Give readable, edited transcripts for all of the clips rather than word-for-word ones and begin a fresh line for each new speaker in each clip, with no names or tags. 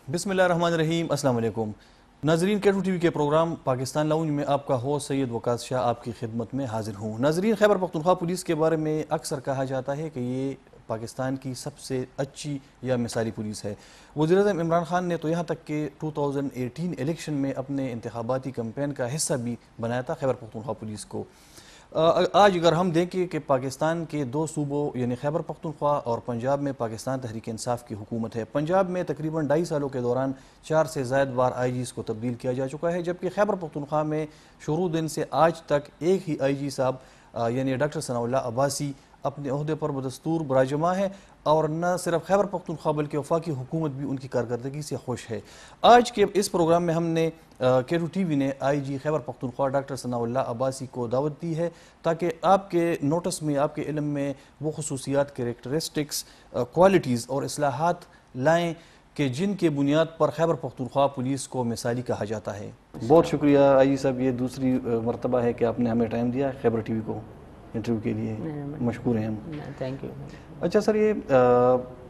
بسم اللہ الرحمن الرحیم۔ السلام علیکم ناظرین، K2 ٹی وی کے پروگرام پاکستان لاؤنج میں آپ کا ہوسٹ سید وقاص شاہ آپ کی خدمت میں حاضر ہوں۔ ناظرین، خیبر پختونخوا پولیس کے بارے میں اکثر کہا جاتا ہے کہ یہ پاکستان کی سب سے اچھی یا مثالی پولیس ہے۔ وزیر اعظم عمران خان نے تو یہاں تک کہ 2018 الیکشن میں اپنے انتخاباتی کمپین کا حصہ بھی بنایا تھا خیبر پختونخوا پولیس کو۔ آج اگر ہم دیکھیں کہ پاکستان کے دو صوبوں یعنی خیبر پختونخوا اور پنجاب میں پاکستان تحریک انصاف کی حکومت ہے۔ پنجاب میں تقریباً 2.5 سالوں کے دوران 4 سے زائد بار آئی جیز کو تبدیل کیا جا چکا ہے، جبکہ خیبر پختونخوا میں شروع دن سے آج تک ایک ہی آئی جی صاحب یعنی ڈاکٹر ثناء اللہ عباسی اپنے عہدے پر بدستور براجمع ہے، اور نہ صرف خیبر پختونخوا بلکہ وفاقی حکومت بھی ان کی کارکردگی سے خوش ہے۔ آج کے اس پروگرام میں ہم نے K2 ٹی وی نے آئی جی خیبر پختونخوا ڈاکٹر ثناء اللہ عباسی کو دعوت دی ہے تاکہ آپ کے نوٹس میں، آپ کے علم میں وہ خصوصیات، کریکٹرسٹکس، کوالٹیز اور اصلاحات لائیں کہ جن کے بنیاد پر خیبر پختونخوا پولیس کو مثالی کہا جاتا ہے۔ بہت شکریہ آئی جی صاحب، یہ دوسری مرتبہ ہے کہ آپ نے ہمیں ٹائم دیا خیبر ٹی وی کو انٹرویو کے لیے، مشکور ہیں ہم۔
Thank you.
اچھا سر، یہ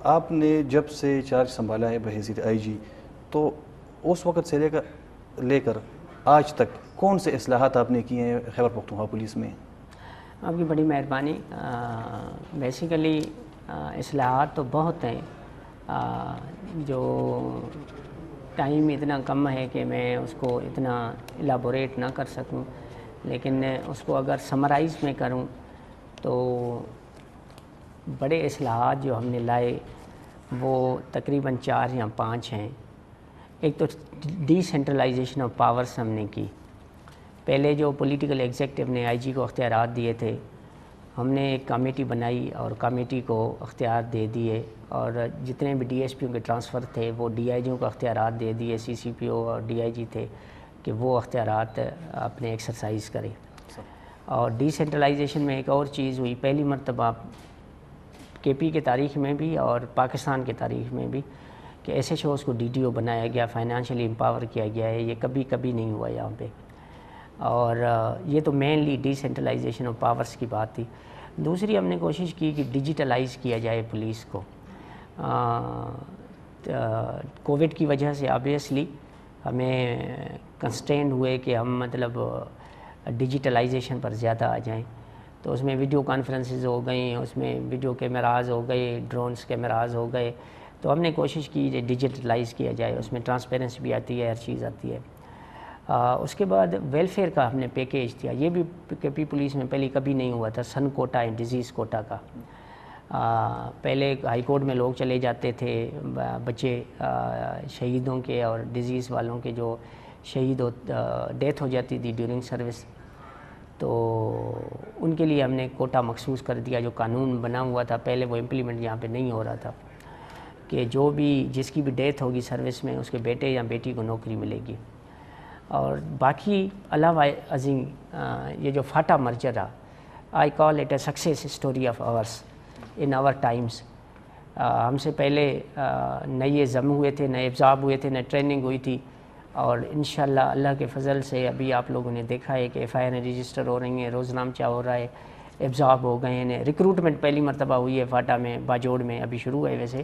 آپ نے جب سے چارج سنبھالا ہے بحیثیت آئی جی، تو اس وقت سے لے کر آج تک کون سے اصلاحات آپ نے کیے ہیں خیبر پختونخوا پولیس میں؟
آپ کی بڑی مہربانی۔ بیسیکلی اصلاحات تو بہت ہیں، جو ٹائم اتنا کم ہے کہ میں اس کو اتنا الابوریٹ نہ کر سکوں، لیکن اس کو اگر سمرائز میں کروں تو بڑے اصلاحات جو ہم نے لائے وہ تقریباً 4 یا 5 ہیں۔ ایک تو ڈی سینٹرلائزیشن آف پاورس ہم نے کی۔ پہلے جو پولیٹیکل ایگزیکٹو نے آئی جی کو اختیارات دیے تھے، ہم نے ایک کمیٹی بنائی اور کمیٹی کو اختیار دے دیے، اور جتنے بھی ڈی ایس پیوں کے ٹرانسفر تھے وہ ڈی آئی جیوں کو اختیارات دے دیے، سی سی پی او اور ڈی آئی جی تھے کہ وہ اختیارات اپنے ایکسرسائز کریں۔ اور ڈی سینٹرلائزیشن میں ایک اور چیز ہوئی، پہلی مرتبہ کے پی کے تاریخ میں بھی اور پاکستان کے تاریخ میں بھی کہ ایس ایچ اوز کو ڈی ٹی او بنایا گیا، فائنینشلی امپاور کیا گیا ہے۔ یہ کبھی نہیں ہوا یہاں پہ، اور یہ تو mainly D centralization of powers کی بات تھی۔ دوسری ہم نے کوشش کی کہ ڈیجیٹلائز کیا جائے پولیس کو۔ کووڈ کی وجہ سے آبویسلی ہمیں کنسٹرینڈ ہوئے کہ ہم مطلب ڈیجیٹلائزیشن پر زیادہ آ جائیں، تو اس میں ویڈیو کانفرنسز ہو گئیں، اس میں ویڈیو کیمراز ہو گئے، ڈرونز کیمراز ہو گئے، تو ہم نے کوشش کی کہ ڈیجیٹلائز کیا جائے، اس میں ٹرانسپیرنسی بھی آتی ہے، ہر چیز آتی ہے۔ اس کے بعد ویلفیئر کا ہم نے پیکیج دیا، یہ بھی کے پی پولیس میں پہلے کبھی نہیں ہوا تھا، سن کوٹا اینڈ ڈیزیز کوٹا کا۔ پہلے ہائی کورٹ میں لوگ چلے جاتے تھے، بچے شہیدوں کے اور ڈیزیز والوں کے جو ڈیتھ ہو جاتی تھی ڈیورنگ سروس، تو ان کے لیے ہم نے کوٹا مخصوص کر دیا۔ جو قانون بنا ہوا تھا پہلے وہ امپلیمنٹ یہاں پہ نہیں ہو رہا تھا کہ جو بھی جس کی بھی ڈیتھ ہوگی سروس میں، اس کے بیٹے یا بیٹی کو نوکری ملے گی۔ اور باقی علاوہ ازیں یہ جو فاٹا مرجر رہا، I call it a success story of ours in our times. ہم سے پہلے نہ یہ ضم ہوئے تھے، نہ ابزاب ہوئے تھے، نہ ٹریننگ ہوئی تھی، اور انشاءاللہ اللہ کے فضل سے ابھی آپ لوگوں نے دیکھا ہے کہ ایف آئی آر رجسٹر ہو رہی ہیں، روزنامچہ ہو رہا ہے، ابزاب ہو گئے ہیں، ریکروٹمنٹ پہلی مرتبہ ہوئی ہے فاٹا میں، باجوڑ میں ابھی شروع ہے، ویسے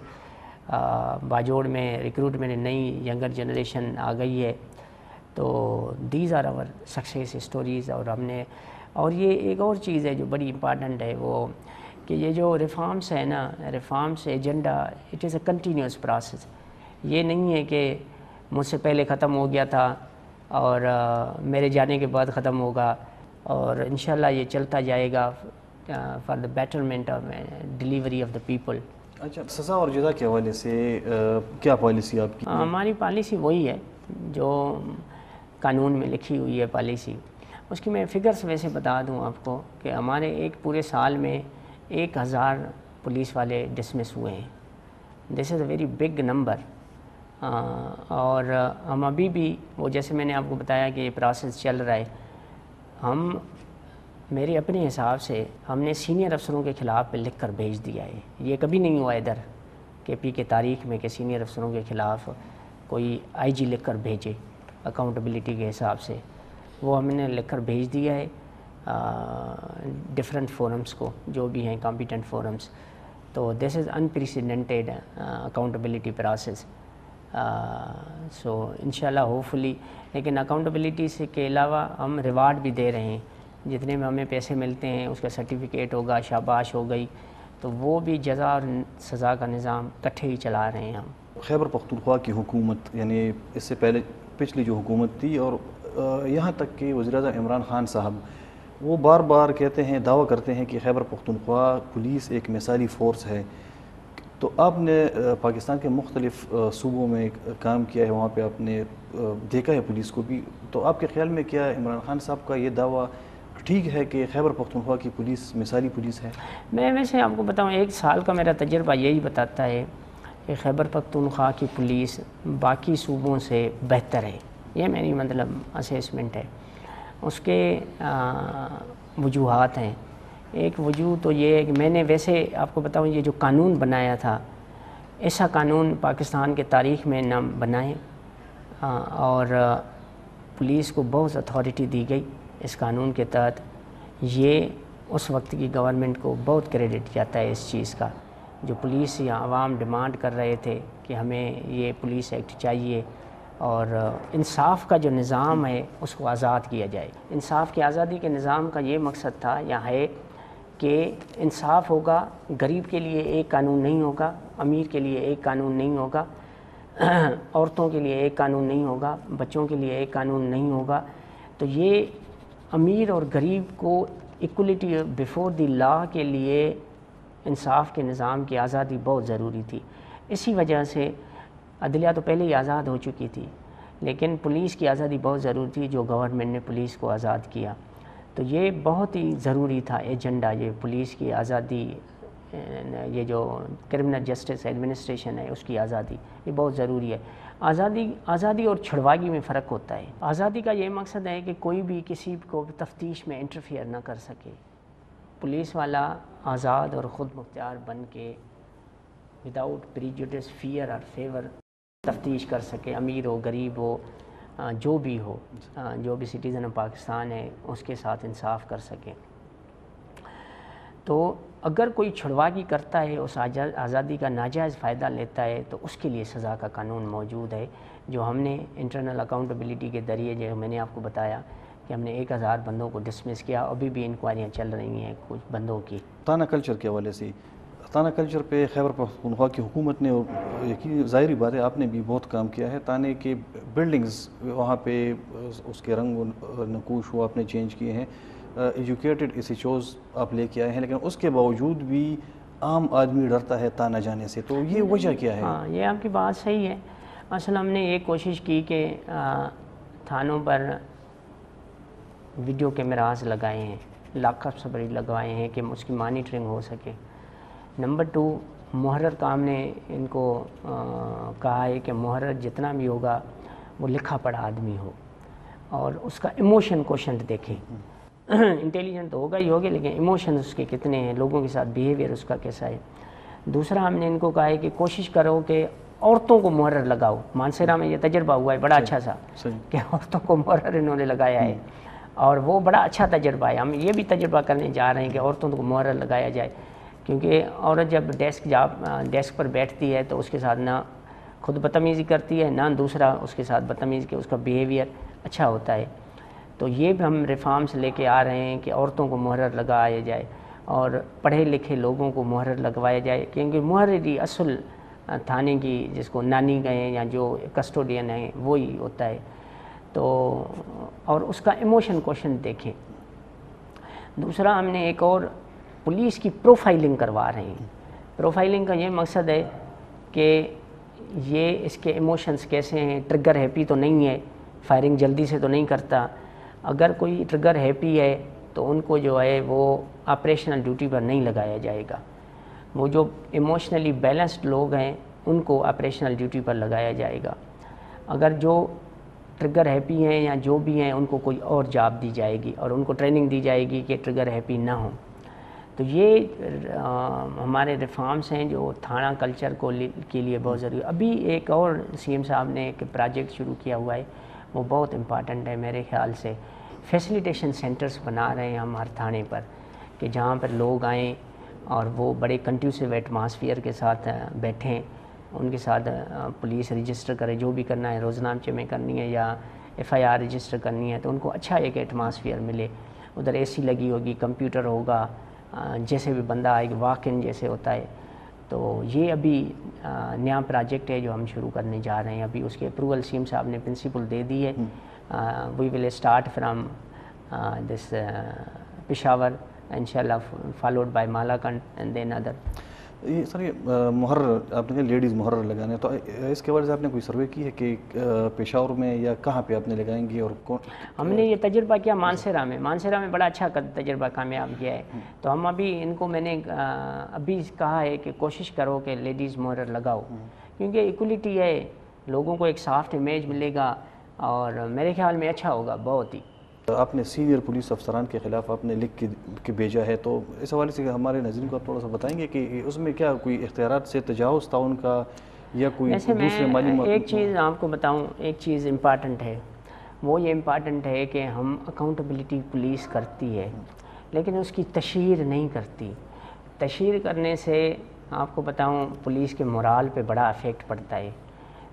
باجوڑ میں ریکروٹمنٹ نئی ینگر جنریشن آ گئی ہے۔ تو these are our success stories. اور یہ ایک اور چیز ہے جو بڑی امپارٹنٹ ہے، وہ کہ یہ جو ریفارمس ہے نا، reforms agenda it is a continuous process. یہ نہیں ہے کہ مجھ سے پہلے ختم ہو گیا تھا اور میرے جانے کے بعد ختم ہوگا، اور انشاءاللہ یہ چلتا جائے گا for the betterment of delivery of the people.
اچھا، سزا اور جزا کے حوالے سے کیا پالیسی آپ کی؟
ہماری پالیسی وہی ہے جو قانون میں لکھی ہوئی ہے پالیسی۔ اس کی میں فگرز ویسے بتا دوں آپ کو کہ ہمارے ایک پورے سال میں 1000 پولیس والے ڈسمس ہوئے ہیں۔ دس از اے ویری بگ نمبر۔ اور ہم ابھی بھی وہ جیسے میں نے آپ کو بتایا کہ یہ پروسیس چل رہا ہے، ہم میرے اپنے حساب سے ہم نے سینئر افسروں کے خلاف پہ لکھ کر بھیج دیا ہے۔ یہ کبھی نہیں ہوا ادھر کے پی کے تاریخ میں کہ سینئر افسروں کے خلاف کوئی آئی جی لکھ کر بھیجے اکاؤنٹیبلٹی کے حساب سے۔ وہ ہم نے لکھ کر بھیج دیا ہے ڈفرینٹ فورمز کو، جو بھی ہیں کمپیٹنٹ فورمز۔ تو دس از انپریسیڈنٹیڈ اکاؤنٹیبلٹی پروسیس۔ سو انشاءاللہ ہوپفلی. لیکن اکاؤنٹیبلٹی سے کے علاوہ ہم ریوارڈ بھی دے رہے ہیں. جتنے میں ہمیں پیسے ملتے ہیں اس کا سرٹیفکیٹ ہوگا, شاباش ہو گئی, تو وہ بھی جزا اور سزا کا نظام اکٹھے ہی چلا رہے ہیں ہم.
خیبر پختونخوا کی حکومت, یعنی اس سے پہلے پچھلی جو حکومت تھی اور یہاں تک کہ وزیر اعظم عمران خان صاحب, وہ بار بار کہتے ہیں, دعویٰ کرتے ہیں کہ خیبر پختونخوا پولیس ایک مثالی فورس ہے. تو آپ نے پاکستان کے مختلف صوبوں میں کام کیا ہے, وہاں پہ آپ نے دیکھا ہے پولیس کو بھی. تو آپ کے خیال میں کیا عمران خان صاحب کا یہ دعویٰ ٹھیک ہے کہ خیبر پختونخوا کی پولیس مثالی پولیس ہے؟
میں ویسے آپ کو بتاؤں, 1 سال کا میرا تجربہ یہی بتاتا ہے کہ خیبر پختونخوا کی پولیس باقی صوبوں سے بہتر ہے. یہ میری مطلب اسیسمنٹ ہے. اس کے وجوہات ہیں. ایک وجہ تو یہ ہے کہ میں نے ویسے آپ کو بتاؤں, یہ جو قانون بنایا تھا, ایسا قانون پاکستان کے تاریخ میں نہ بنائے, اور پولیس کو بہت اتھارٹی دی گئی اس قانون کے تحت. یہ اس وقت کی گورنمنٹ کو بہت کریڈٹ جاتا ہے اس چیز کا. جو پولیس یا عوام ڈیمانڈ کر رہے تھے کہ ہمیں یہ پولیس ایکٹ چاہیے اور انصاف کا جو نظام ہے اس کو آزاد کیا جائے. انصاف کی آزادی کے نظام کا یہ مقصد تھا یا ہے کہ انصاف ہوگا, غریب کے لیے ایک قانون نہیں ہوگا, امیر کے لیے ایک قانون نہیں ہوگا, عورتوں کے لیے ایک قانون نہیں ہوگا, بچوں کے لیے ایک قانون نہیں ہوگا. تو یہ امیر اور غریب کو ایکولیٹی بیفور دی لا کے لیے انصاف کے نظام کی آزادی بہت ضروری تھی. اسی وجہ سے عدلیہ تو پہلے ہی آزاد ہو چکی تھی, لیکن پولیس کی آزادی بہت ضروری تھی, جو گورنمنٹ نے پولیس کو آزاد کیا. تو یہ بہت ہی ضروری تھا ایجنڈا, یہ پولیس کی آزادی, یہ جو کرمنل جسٹس ایڈمنسٹریشن ہے اس کی آزادی, یہ بہت ضروری ہے. آزادی اور چھڑواگی میں فرق ہوتا ہے. آزادی کا یہ مقصد ہے کہ کوئی بھی کسی کو تفتیش میں انٹرفیئر نہ کر سکے. پولیس والا آزاد اور خود مختار بن کے وداؤٹ پریجوڈس, فیئر اور فیور تفتیش کر سکے. امیر ہو, غریب ہو, جو بھی ہو, جو بھی سٹیزن آف پاکستان ہے اس کے ساتھ انصاف کر سکے. تو اگر کوئی چھڑواگی کرتا ہے, اس آزادی کا ناجائز فائدہ لیتا ہے, تو اس کے لیے سزا کا قانون موجود ہے, جو ہم نے انٹرنل اکاؤنٹیبلٹی کے ذریعے, جو میں نے آپ کو بتایا کہ ہم نے 1000 بندوں کو ڈسمس کیا. ابھی بھی انکوائریاں چل رہی ہیں کچھ بندوں کی.
تانا کلچر کے حوالے سے, تانا کلچر پہ خیبر پختونخوا کی حکومت نے, یقینی ظاہری بات ہے آپ نے بھی بہت کام کیا ہے. تانے کے بلڈنگز وہاں پہ اس کے رنگ و نقوش وہ آپ نے چینج کیے ہیں, ایجوکیٹڈ ایسیچوز آپ لے کے آئے ہیں, لیکن اس کے باوجود بھی عام آدمی ڈرتا ہے تانا جانے سے. تو یہ وجہ کیا ہے؟
ہاں, یہ آپ کی بات صحیح ہے. اصل ہم نے یہ کوشش کی کہ تھانوں پر ویڈیو کیمراز لگائے ہیں, لاک اپ سبری لگوائے ہیں کہ اس کی مانیٹرنگ ہو سکے. نمبر 2, محرر کام نے ان کو کہا ہے کہ محرر جتنا بھی ہوگا وہ لکھا پڑھا آدمی ہو اور اس کا ایموشن کوشنٹ دیکھیں. انٹیلیجنٹ تو ہوگا ہی ہوگا, لیکن ایموشن اس کے کتنے ہیں, لوگوں کے ساتھ بیہیویئر اس کا کیسا ہے. دوسرا ہم نے ان کو کہا ہے کہ کوشش کرو کہ عورتوں کو محرر لگاؤ. مانسیرا میں یہ تجربہ ہوا ہے بڑا اچھا سا کہ عورتوں کو محرر انہوں نے لگایا ہے, اور وہ بڑا اچھا تجربہ ہے. ہم یہ بھی تجربہ کرنے جا رہے ہیں کہ عورتوں کو محرر لگایا جائے, کیونکہ عورت جب ڈیسک پر بیٹھتی ہے تو اس کے ساتھ نہ خود بدتمیزی کرتی ہے, نہ دوسرا اس کے ساتھ بدتمیزی, کہ اس کا بیہیویئر اچھا ہوتا ہے. تو یہ بھی ہم ریفارمس لے کے آ رہے ہیں کہ عورتوں کو محرر لگایا جائے اور پڑھے لکھے لوگوں کو محرر لگوایا جائے, کیونکہ محرری اصل تھانے کی, جس کو نانی کہیں یا جو کسٹوڈین ہیں, وہی ہوتا ہے. تو اور اس کا ایموشن کوشن دیکھیں. دوسرا ہم نے ایک اور پولیس کی پروفائلنگ کروا رہے ہیں. پروفائلنگ کا یہ مقصد ہے کہ یہ اس کے ایموشنز کیسے ہیں, ٹرگر ہیپی تو نہیں ہے, فائرنگ جلدی سے تو نہیں کرتا. اگر کوئی ٹرگر ہیپی ہے تو ان کو جو ہے وہ آپریشنل ڈیوٹی پر نہیں لگایا جائے گا. وہ جو ایموشنلی بیلنسڈ لوگ ہیں ان کو آپریشنل ڈیوٹی پر لگایا جائے گا. اگر جو ٹرگر ہیپی ہیں یا جو بھی ہیں ان کو کوئی اور جاب دی جائے گی اور ان کو ٹریننگ دی جائے گی کہ ٹرگر ہیپی نہ ہوں. تو یہ ہمارے ریفارمس ہیں جو تھانہ کلچر کے لیے بہت ضروری ہے. ابھی ایک اور سی ایم صاحب نے ایک پروجیکٹ شروع کیا ہوا ہے, وہ بہت امپارٹنٹ ہے میرے خیال سے. فیسیلیٹیشن سینٹرز بنا رہے ہیں ہم ہر تھانے پر, کہ جہاں پر لوگ آئیں اور وہ بڑے کنڈیوسیو ایٹماسفیئر کے ساتھ بیٹھیں, ان کے ساتھ پولیس رجسٹر کرے، جو بھی کرنا ہے روزنامچے میں کرنی ہے یا FIR رجسٹر کرنی ہے، تو ان کو اچھا ایک ایٹماسفیئر ملے. ادھر AC لگی ہوگی، کمپیوٹر ہوگا، جیسے بھی بندہ آئے واک ان جیسے ہوتا ہے. تو یہ ابھی نیا پروجیکٹ ہے جو ہم شروع کرنے جا رہے ہیں. ابھی اس کے اپروول CM صاحب نے پرنسپل دے دی ہے. We will start from this Peshawar انشاءاللہ followed by Malakand and then other.
یہ سر یہ محرر آپ نے کہا لیڈیز محرر لگانے، تو اس کے بارے سے آپ نے کوئی سروے کی ہے کہ پشاور میں یا کہاں پہ آپ نے لگائیں گے اور کون؟
ہم نے یہ تجربہ کیا مانسیرا میں بڑا اچھا تجربہ کامیاب کیا ہے. تو ہم ابھی ان کو میں نے ابھی کہا ہے کہ کوشش کرو کہ لیڈیز محرر لگاؤ، کیونکہ ایکولیٹی ہے، لوگوں کو ایک سافٹ امیج ملے گا اور میرے خیال میں اچھا ہوگا بہت ہی.
آپ نے سینئر پولیس افسران کے خلاف آپ نے لکھ کے بھیجا ہے، تو اس حوالے سے ہمارے ناظرین کو آپ تھوڑا سا بتائیں گے کہ اس میں کیا کوئی اختیارات سے تجاوز تھا ان کا یا کوئی
ویسے
دوسرے
میں
مالی
ایک چیز آپ کو بتاؤں، ایک چیز امپارٹنٹ ہے، وہ یہ امپارٹنٹ ہے کہ ہم اکاؤنٹیبلٹی پولیس کرتی ہے لیکن اس کی تشہیر نہیں کرتی. تشہیر کرنے سے آپ کو بتاؤں پولیس کے مورال پہ بڑا افیکٹ پڑتا ہے.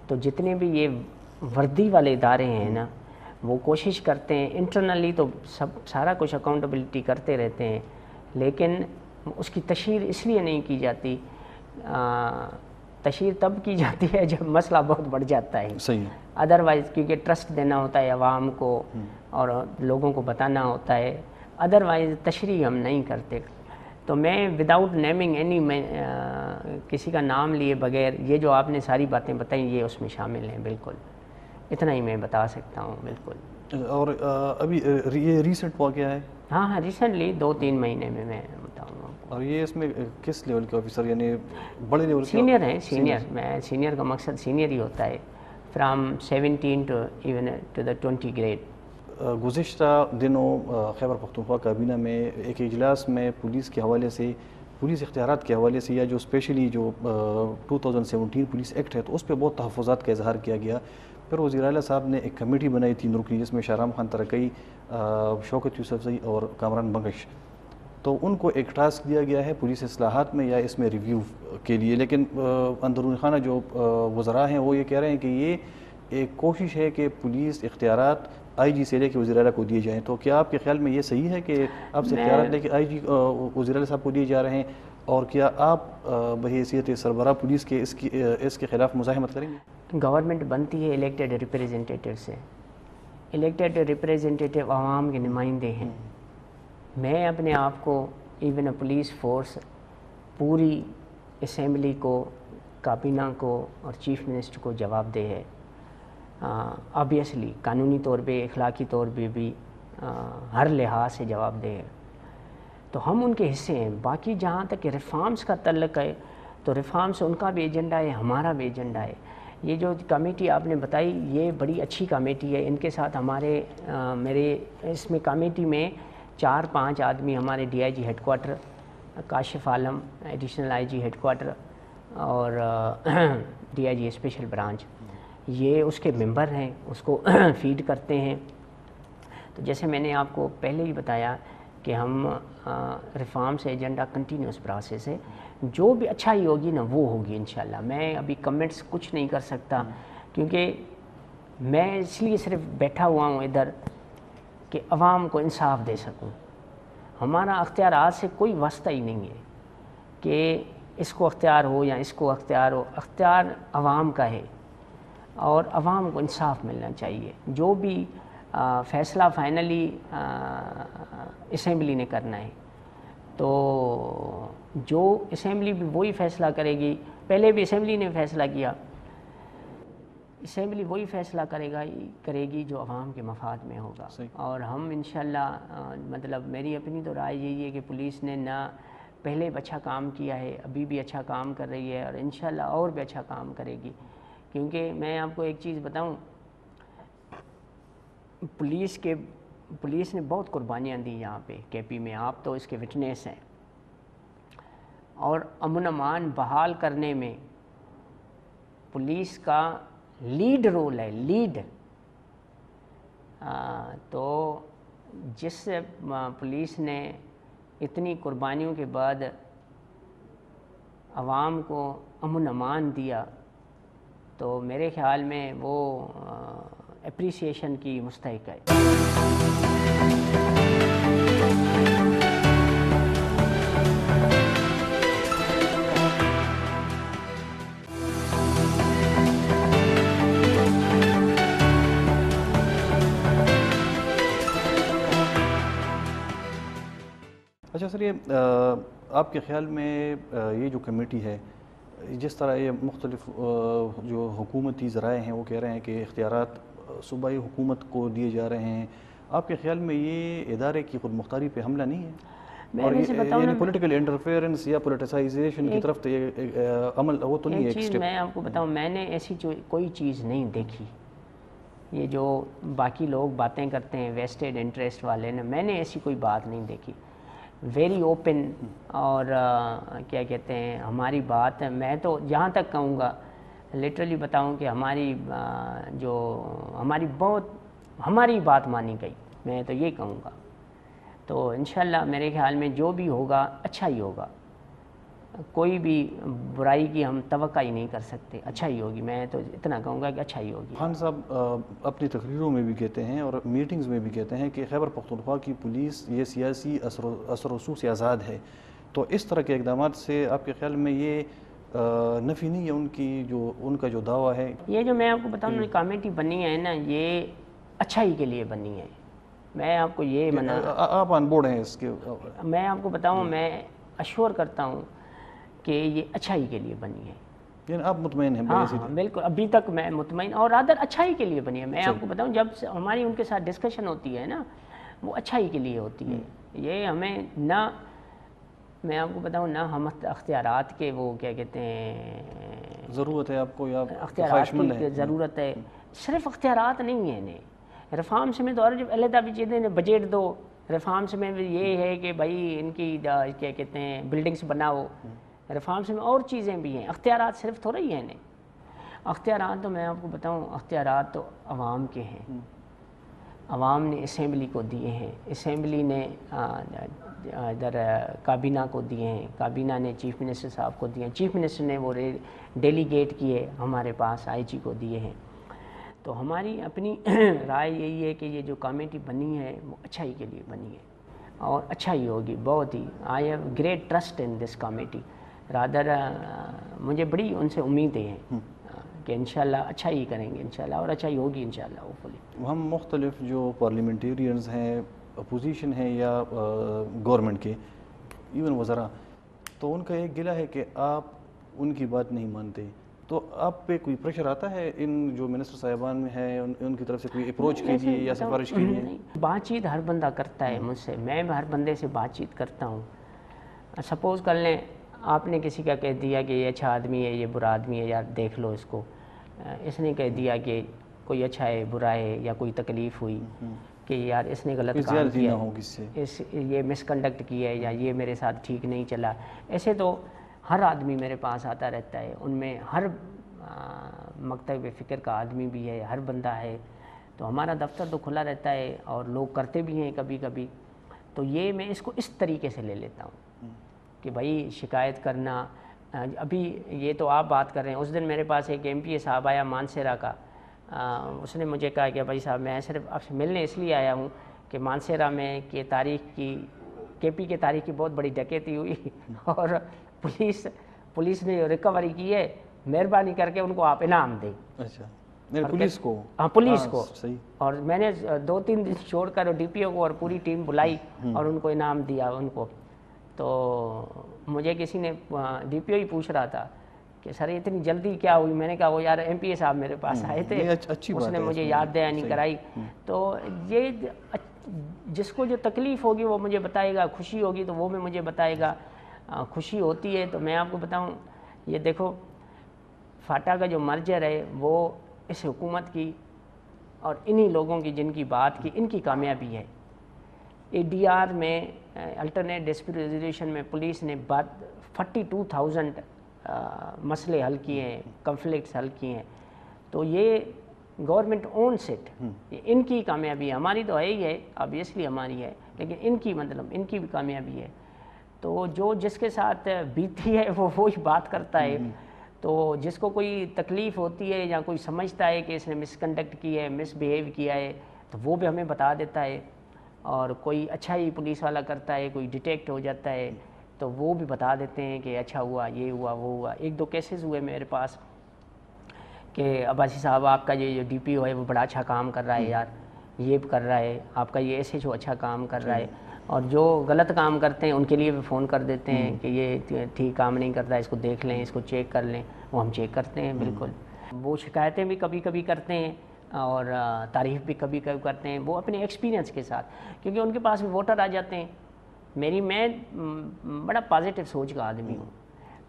تو جتنے بھی یہ وردی والے ادارے ہیں نا، وہ کوشش کرتے ہیں انٹرنلی تو سارا کچھ اکاؤنٹیبلٹی کرتے رہتے ہیں، لیکن اس کی تشہیر اس لیے نہیں کی جاتی. تشہیر تب کی جاتی ہے جب مسئلہ بہت بڑھ جاتا ہے.
صحیح.
ادروائز کیونکہ ٹرسٹ دینا ہوتا ہے عوام کو اور لوگوں کو بتانا ہوتا ہے، ادروائز تشریح ہم نہیں کرتے. تو میں وداؤٹ نیمنگ اینی، میں کسی کا نام لیے بغیر یہ جو آپ نے ساری باتیں بتائیں یہ اس میں شامل ہیں. بالکل اتنا ہی میں بتا سکتا ہوں. بالکل.
اور ابھی یہ ریسنٹ واقعہ ہے؟
ہاں ریسنٹلی 2-3 مہینے میں بتاؤں گا.
اور یہ اس میں کس لیول کے آفیسر، یعنی بڑے لیول کے؟
سینئر ہیں، سینئر. میں سینئر کا مقصد سینئر ہی ہوتا ہے، from 17 to even to the 20 grade.
گزشتہ دنوں خیبر پختونخوا کابینہ میں ایک اجلاس میں پولیس کے حوالے سے، پولیس اختیارات کے حوالے سے، یا جو اسپیشلی جو 2017 پولیس ایکٹ ہے، تو اس پہ بہت تحفظات کا اظہار کیا گیا. پھر وزیر اعلیٰ صاحب نے ایک کمیٹی بنائی 3 رکنی، جس میں شاہرام خان ترکئی، شوکت یوسفزئی اور کامران بنگش. تو ان کو ایک ٹاسک دیا گیا ہے پولیس اصلاحات میں یا اس میں ریویو کے لیے. لیکن اندرون خانہ جو وزراء ہیں وہ یہ کہہ رہے ہیں کہ یہ ایک کوشش ہے کہ پولیس اختیارات IG سے لے کے وزیر اعلیٰ کو دیے جائیں. تو کیا آپ کے خیال میں یہ صحیح ہے کہ آپ سے اختیارات لے کے IG وزیر اعلیٰ صاحب کو دیے جا رہے ہیں، اور کیا آپ بحیثیت سربراہ پولیس کے اس کے خلاف مزاحمت کریں گے؟
گورنمنٹ بنتی ہے الیکٹڈ ریپریزنٹیٹیو سے. الیکٹڈ ریپریزنٹیٹیو عوام کے نمائندے ہیں. میں اپنے آپ کو ایون پولیس فورس پوری اسمبلی کو، کابینہ کو اور چیف منسٹر کو جواب دہ ہے. آبویسلی قانونی طور پہ، اخلاقی طور پہ بھی ہر لحاظ سے جواب دہ ہے. تو ہم ان کے حصے ہیں. باقی جہاں تک ریفارمز کا تعلق ہے تو ریفارمز ان کا بھی ایجنڈا ہے، ہمارا بھی ایجنڈا ہے. یہ جو کمیٹی آپ نے بتائی یہ بڑی اچھی کمیٹی ہے. ان کے ساتھ میرے اس میں کمیٹی میں 4-5 آدمی ہمارے DIG ہیڈ کوارٹر کاشف عالم، ایڈیشنل IG ہیڈ کوارٹر اور DIG اسپیشل برانچ، یہ اس کے ممبر ہیں، اس کو فیڈ کرتے ہیں. تو جیسے میں نے آپ کو پہلے ہی بتایا کہ ہم ریفارمز ایجنڈا کنٹینیوس پروسیس ہے. جو بھی اچھا ہی ہوگی نا وہ ہوگی انشاءاللہ. میں ابھی کمنٹس کچھ نہیں کر سکتا کیونکہ میں اس لیے صرف بیٹھا ہوا ہوں ادھر کہ عوام کو انصاف دے سکوں. ہمارا اختیارات سے کوئی واسطہ ہی نہیں ہے کہ اس کو اختیار ہو یا اس کو اختیار ہو. اختیار عوام کا ہے اور عوام کو انصاف ملنا چاہیے. جو بھی فیصلہ فائنلی اسمبلی نے کرنا ہے تو جو اسمبلی بھی وہی فیصلہ کرے گی. پہلے بھی اسمبلی نے فیصلہ کیا، اسمبلی وہی فیصلہ کرے گی جو عوام کے مفاد میں ہوگا. اور ہم انشاءاللہ مطلب میری اپنی تو رائے یہی ہے کہ پولیس نے نہ پہلے بھی اچھا کام کیا ہے، ابھی بھی اچھا کام کر رہی ہے اور انشاءاللہ اور بھی اچھا کام کرے گی. کیونکہ میں آپ کو ایک چیز بتاؤں، پولیس نے بہت قربانیاں دی یہاں پہ KP میں. آپ تو اس کے وٹنس ہیں. اور امن امان بحال کرنے میں پولیس کا لیڈ رول ہے، لیڈ. تو جس پولیس نے اتنی قربانیوں کے بعد عوام کو امن امان دیا تو میرے خیال میں وہ اپریسیشن کی مستحق ہے۔
اچھا سر، یہ آپ کے خیال میں یہ جو کمیٹی ہے، جس طرح یہ مختلف جو حکومتی ذرائع ہیں وہ کہہ رہے ہیں کہ اختیارات صوبائی حکومت کو دیے جا رہے ہیں، آپ کے خیال میں یہ ادارے کی خود مختاری پہ حملہ نہیں ہے؟ اور یعنی پولیٹیکل انٹرفیئرنس یا پولیٹیسائزیشن کی طرف عمل وہ تو نہیں ہے؟
ایک چیز میں آپ کو بتاؤں، میں نے ایسی کوئی چیز نہیں دیکھی، یہ جو باقی لوگ باتیں کرتے ہیں ویسٹڈ انٹرسٹ والے نے، میں نے ایسی کوئی بات نہیں دیکھی۔ ویری اوپن، اور کیا کہتے ہیں، ہماری بات، میں تو جہاں تک کہوں گا لٹرلی بتاؤں کہ ہماری ہماری بات مانی گئی، میں تو یہ کہوں گا۔ تو انشاءاللہ میرے خیال میں جو بھی ہوگا اچھا ہی ہوگا، کوئی بھی برائی کی ہم توقع ہی نہیں کر سکتے، اچھا ہی ہوگی، میں تو اتنا کہوں گا کہ اچھا ہی ہوگی۔
خان صاحب اپنی تقریروں میں بھی کہتے ہیں اور میٹنگز میں بھی کہتے ہیں کہ خیبر پختونخوا کی پولیس یہ سیاسی اثر و رسوخ سے آزاد ہے، تو اس طرح کے اقدامات سے آپ کے خیال میں یہ نفی نہیں ہے ان کا جو دعویٰ ہے؟
یہ جو میں آپ کو بتاؤں کمیٹی بنی ہے نا، یہ اچھائی کے لیے بنی ہے، میں آپ کو یہ
آپ آن بورڈ ہیں اس کے؟
میں آپ کو بتاؤں، میں اشور کرتا ہوں کہ یہ اچھائی کے لیے بنی ہے،
یعنی آپ مطمئن ہیں؟
ہاں بالکل، ابھی تک میں مطمئن، اور ادھر اچھائی کے لیے بنی ہے۔ میں آپ کو بتاؤں، جب ہماری ان کے ساتھ ڈسکشن ہوتی ہے نا، وہ اچھائی کے لیے ہوتی ہے۔ یہ ہمیں نہ، میں آپ کو بتاؤں، نہ ہم اختیارات کے وہ کیا کہتے ہیں
ضرورت ہے آپ کو، یا
اختیارات کی ضرورت ہے، صرف اختیارات نہیں ہے انہیں ریفارمس میں، تو اور جب علیحدہ بھی چیزیں بجٹ دو، ریفارمس میں بھی یہ ہے کہ بھائی ان کی کیا کہتے ہیں بلڈنگس بناؤ، ریفارمس میں اور چیزیں بھی ہیں، اختیارات صرف تھوڑا ہی ہیں انہیں۔ اختیارات تو میں آپ کو بتاؤں، اختیارات تو عوام کے ہیں، عوام نے اسمبلی کو دیے ہیں، اسمبلی نے ادھر کابینہ کو دیے ہیں، کابینہ نے چیف منسٹر صاحب کو دیے ہیں، چیف منسٹر نے وہ ڈیلیگیٹ کیے ہمارے پاس آئی جی کو دیے ہیں۔ تو ہماری اپنی رائے یہی ہے کہ یہ جو کمیٹی بنی ہے وہ اچھائی کے لیے بنی ہے اور اچھا ہی ہوگی، بہت ہی۔ I have great trust in this committee, rather مجھے بڑی ان سے امیدیں ہیں کہ انشاءاللہ اچھا ہی کریں گے انشاءاللہ، اور اچھا ہی ہوگی انشاءاللہ ہوپفلی۔
ہم مختلف جو پارلیمنٹیرینز ہیں، اپوزیشن ہیں یا گورنمنٹ کے ایون وزراء، تو ان کا ایک گلہ ہے کہ آپ ان کی بات نہیں مانتے، تو آپ پہ کوئی پریشر آتا ہے ان جو منسٹر صاحبان میں ہیں ان کی طرف سے کوئی اپروچ کیجیے یا سفارش کیجیے؟
بات چیت ہر بندہ کرتا ہے مجھ سے، میں ہر بندے سے بات چیت کرتا ہوں۔ سپوز کر لیں آپ نے کسی کا کہہ دیا کہ یہ اچھا آدمی ہے، یہ برا آدمی ہے، یار دیکھ لو اس کو، اس نے کہہ دیا کہ کوئی اچھا ہے برا ہے، یا کوئی تکلیف ہوئی کہ یار اس نے غلط کام کیا، یہ مس کنڈکٹ کیا ہے، یا یہ میرے ساتھ ٹھیک نہیں چلا، ایسے تو ہر آدمی میرے پاس آتا رہتا ہے، ان میں ہر مکتب فکر کا آدمی بھی ہے، ہر بندہ ہے، تو ہمارا دفتر تو کھلا رہتا ہے اور لوگ کرتے بھی ہیں کبھی کبھی، تو یہ میں اس کو اس طریقے سے لے لیتا ہوں کہ بھائی شکایت کرنا، ابھی یہ تو آپ بات کر رہے ہیں، اس دن میرے پاس ایک ایم پی اے صاحب آیا مانسیرا کا، اس نے مجھے کہا کہ بھائی صاحب میں صرف آپ سے ملنے اس لیے آیا ہوں کہ مانسیرا میں کہ تاریخ کی کے پی کے تاریخ کی بہت بڑی ڈکیتی ہوئی اور پولیس نے ریکوری کی ہے، مہربانی کر کے ان کو آپ انعام دیں۔
اچھا، پولیس کو؟
ہاں پولیس کو، اور میں نے 2-3 دن چھوڑ کر ڈی پی او کو اور پوری ٹیم بلائی اور ان کو انعام دیا ان کو۔ تو مجھے کسی نے ڈی پی او ہی پوچھ رہا تھا کہ سر اتنی جلدی کیا ہوئی، میں نے کہا وہ یار ایم پی اے صاحب میرے پاس آئے تھے، اس نے مجھے یاد دہانی کرائی۔ تو یہ جس کو جو تکلیف ہوگی وہ مجھے بتائے گا، خوشی ہوگی تو وہ بھی مجھے بتائے گا۔ خوشی ہوتی ہے تو میں آپ کو بتاؤں، یہ دیکھو فاٹا کا جو مرجر ہے وہ اس حکومت کی اور انہی لوگوں کی جن کی بات کی، ان کی کامیابی ہے۔ اے ڈی آر میں الٹرنیٹ ڈسپیوٹ ریزولیوشن میں پولیس نے 42,000 مسئلے حل کیے ہیں، کنفلکٹس حل کیے ہیں، تو یہ گورنمنٹ اونس اٹ، یہ ان کی کامیابی ہے، ہماری تو ہے ہی ہے، آبویسلی ہماری ہے، لیکن ان کی مطلب ان کی بھی کامیابی ہے۔ تو جو جس کے ساتھ بیتی ہے وہ وہی بات کرتا ہے، تو جس کو کوئی تکلیف ہوتی ہے یا کوئی سمجھتا ہے کہ اس نے مس کنڈکٹ کی ہے، مس بیہیو کیا ہے، تو وہ بھی ہمیں بتا دیتا ہے. اور کوئی اچھا ہی پولیس والا کرتا ہے، کوئی ڈیٹیکٹ ہو جاتا ہے تو وہ بھی بتا دیتے ہیں کہ اچھا ہوا، یہ ہوا، وہ ہوا. 1-2 کیسز ہوئے میرے پاس کہ عباسی صاحب آپ کا یہ جو ڈی پی او ہے وہ بڑا اچھا کام کر رہا ہے یار، یہ کر رہا ہے، آپ کا یہ ایس ایچ او اچھا کام کر رہا ہے. اور جو غلط کام کرتے ہیں ان کے لیے بھی فون کر دیتے ہیں کہ یہ ٹھیک کام نہیں کرتا، اس کو دیکھ لیں، اس کو چیک کر لیں. وہ ہم چیک کرتے ہیں بالکل. وہ شکایتیں بھی کبھی کبھی کرتے ہیں اور تعریف بھی کبھی کبھی کرتے ہیں، وہ اپنے ایکسپیرینس کے ساتھ، کیونکہ ان کے پاس بھی ووٹر آ جاتے ہیں. میں بڑا پازیٹیو سوچ کا آدمی ہوں.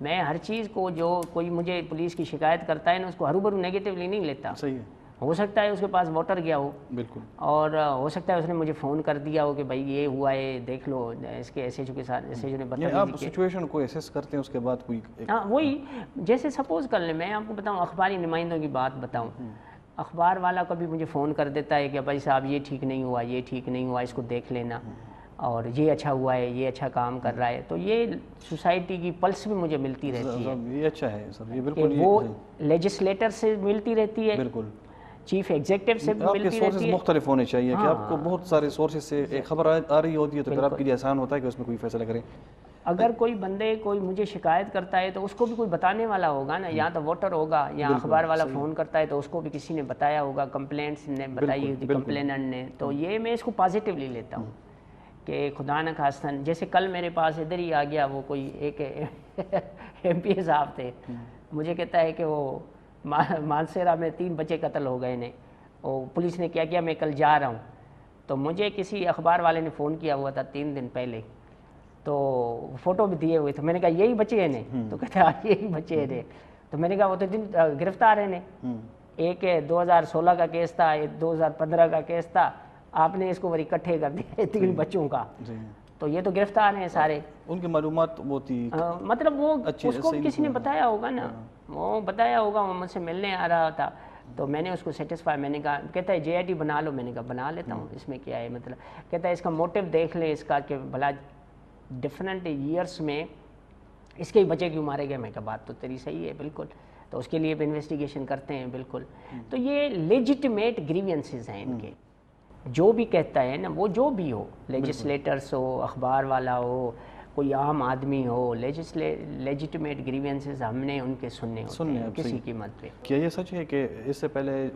میں ہر چیز کو، جو کوئی مجھے پولیس کی شکایت کرتا ہے نا، اس کو ہرو بھرو نیگیٹیولی نہیں لیتا.
صحیح ہے.
ہو سکتا ہے اس کے پاس ووٹر گیا ہو،
بالکل.
اور ہو سکتا ہے اس نے مجھے فون کر دیا ہو کہ بھائی یہ ہوا ہے دیکھ لو، اس کے ایس ایچ او کے ساتھ ایس ایچ او نے
یعنی
بتا
آپ سچویشن کو ایسیس کرتے ہیں، اس کے بعد کوئی
ہاں وہی. جیسے سپوز کر لیں، میں آپ کو بتاؤں، اخباری نمائندوں کی بات بتاؤں. اخبار والا کبھی مجھے فون کر دیتا ہے کہ بھائی صاحب یہ ٹھیک نہیں ہوا، یہ ٹھیک نہیں ہوا، اس کو دیکھ لینا، اور یہ اچھا ہوا ہے، یہ اچھا کام کر رہا ہے. تو یہ سوسائٹی کی پلس بھی مجھے ملتی رہتی ہے.
یہ اچھا ہے سر، یہ
کہ
بالکل.
وہ لیجسلیٹر سے ملتی رہتی ہے،
بالکل.
چیف ایگزیکٹو سے بھی
آپ کے
ملتی
سورسز
رہتی ہے.
مختلف ہونے چاہیے کہ آپ کو بہت سارے سورسز سے ایک خبر آ رہی ہوتی ہے، تو پھر آپ کے لیے آسان ہوتا ہے کہ اس میں کوئی فیصلہ کریں.
اگر کوئی بندے کوئی مجھے شکایت کرتا ہے تو اس کو بھی کوئی بتانے والا ہوگا نا. یا تو ووٹر ہوگا، یا اخبار والا فون کرتا ہے تو اس کو بھی کسی نے بتایا ہوگا، کمپلینٹس نے بتائی ہوتی، کمپلیننٹ نے. تو یہ میں اس کو پازیٹیولی لیتا ہوں کہ خدا نہ خواستہ. جیسے کل میرے پاس ادھر ہی آ گیا وہ کوئی ایک ایم پی اے صاحب تھے، مجھے کہتا ہے کہ وہ مانسیرا میں 3 بچے قتل ہو گئے نے، اور پولیس نے کیا کیا، میں کل جا رہا ہوں. تو مجھے کسی اخبار والے نے فون کیا ہوا تھا 3 دن پہلے، تو فوٹو بھی دیے ہوئے تھے. میں نے کہا یہی بچے ہیں، تو کہتے ہیں یہی بچے ہیں. تو میں نے کہا وہ تو گرفتار ہیں. ایک 2016 کا کیس تھا، ایک 2015 کا کیس تھا، آپ نے اس کو وہی اکٹھے کر دیا 3 بچوں کا. تو یہ تو گرفتار ہیں سارے.
ان کی معلومات وہ تھی،
مطلب وہ اس کو کسی نے بتایا ہوگا نا، وہ بتایا ہوگا. وہ مجھ سے ملنے آ رہا تھا تو میں نے اس کو سیٹسفائی، میں نے کہا، کہتا ہے جے آئی ٹی بنا لو. میں نے کہا بنا لیتا ہوں، اس میں کیا ہے. مطلب کہتا ہے اس کا موٹیو دیکھ لیں اس کا، کہ بھلا ڈفرینٹ ایئرس میں اس کے بچے کیوں مارے گئے. میں کہا بات تو تیری صحیح ہے بالکل. تو اس کے لیے بھی انویسٹیگیشن کرتے ہیں بالکل. تو یہ لیجٹمیٹ گریوینسز ہیں ان کے. جو بھی کہتا ہے نا، وہ جو بھی ہو، لیجسلیٹرس ہو، اخبار والا ہو، کوئی عام آدمی ہو، لیجٹمیٹ گریوینسز ہم نے ان کے سننے ہوتے ہیں کسی قیمت پہ.
کیا یہ سچ ہے کہ اس سے پہلے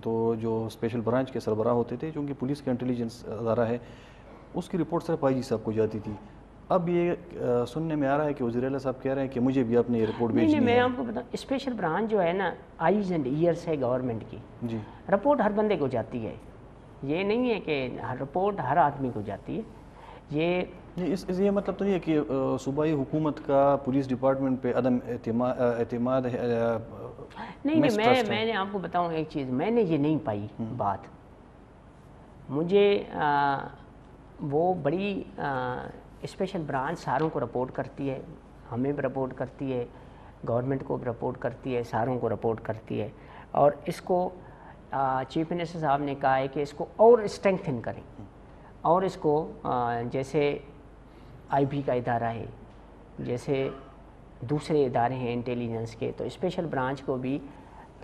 تو جو اسپیشل برانچ کے سربراہ ہوتے تھے، چونکہ پولیس کا انٹیلیجنس ادارہ ہے، اس کی رپورٹ صرف آئی جی صاحب کو جاتی تھی. اب یہ سننے میں آ رہا ہے کہ وزیر اعلیٰ صاحب کہہ رہے ہیں کہ مجھے بھی اپنی یہ رپورٹ بھیجنی ہے.
نہیں، میں آپ کو بتاؤں، اسپیشل برانچ جو ہے نا، آئیز اینڈ ایئرس ہے گورنمنٹ کی.
جی.
رپورٹ ہر بندے کو جاتی ہے، یہ نہیں ہے کہ رپورٹ ہر آدمی کو جاتی ہے.
یہ مطلب تو نہیں ہے کہ صوبائی حکومت کا پولیس ڈپارٹمنٹ پہ عدم اعتماد ہے.
نہیں، میں نے آپ کو بتاؤں ایک چیز، میں نے یہ نہیں پائی بات. مجھے وہ بڑی اسپیشل برانچ ساروں کو رپورٹ کرتی ہے، ہمیں بھی رپورٹ کرتی ہے، گورنمنٹ کو بھی رپورٹ کرتی ہے، ساروں کو رپورٹ کرتی ہے. اور اس کو چیف منسٹر صاحب نے کہا ہے کہ اس کو اور اسٹرینگتھن کریں، اور اس کو جیسے آئی بی کا ادارہ ہے، جیسے دوسرے ادارے ہیں انٹیلیجنس کے، تو اسپیشل برانچ کو بھی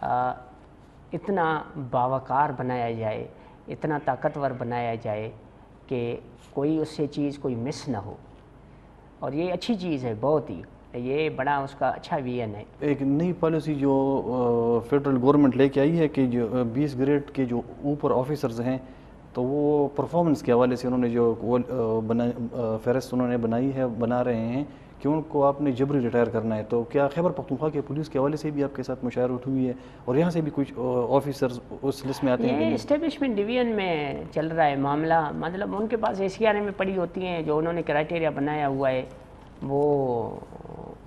اتنا باوقار بنایا جائے، اتنا طاقتور بنایا جائے کہ کوئی اس سے چیز کوئی مس نہ ہو. اور یہ اچھی چیز ہے بہت ہی، یہ بڑا اس کا اچھا ویژن ہے.
ایک نئی پالیسی جو فیڈرل گورنمنٹ لے کے آئی ہے کہ جو 20 گریڈ کے جو اوپر آفیسرز ہیں، تو وہ پرفارمنس کے حوالے سے انہوں نے جو فہرست انہوں نے بنائی ہے، بنا رہے ہیں کہ ان کو آپ نے جبری ریٹائر کرنا ہے. تو کیا خیبر پختونخوا کے پولیس کے حوالے سے بھی آپ کے ساتھ مشاورت ہوئی ہے، اور یہاں سے بھی کچھ آفیسرز اس لسٹ میں آتے ہیں؟
یہ اسٹیبلشمنٹ ڈویژن میں چل رہا ہے معاملہ. مطلب ان کے پاس اے سی آر اے میں پڑی ہوتی ہیں، جو انہوں نے کرائٹیریا بنایا ہوا ہے وہ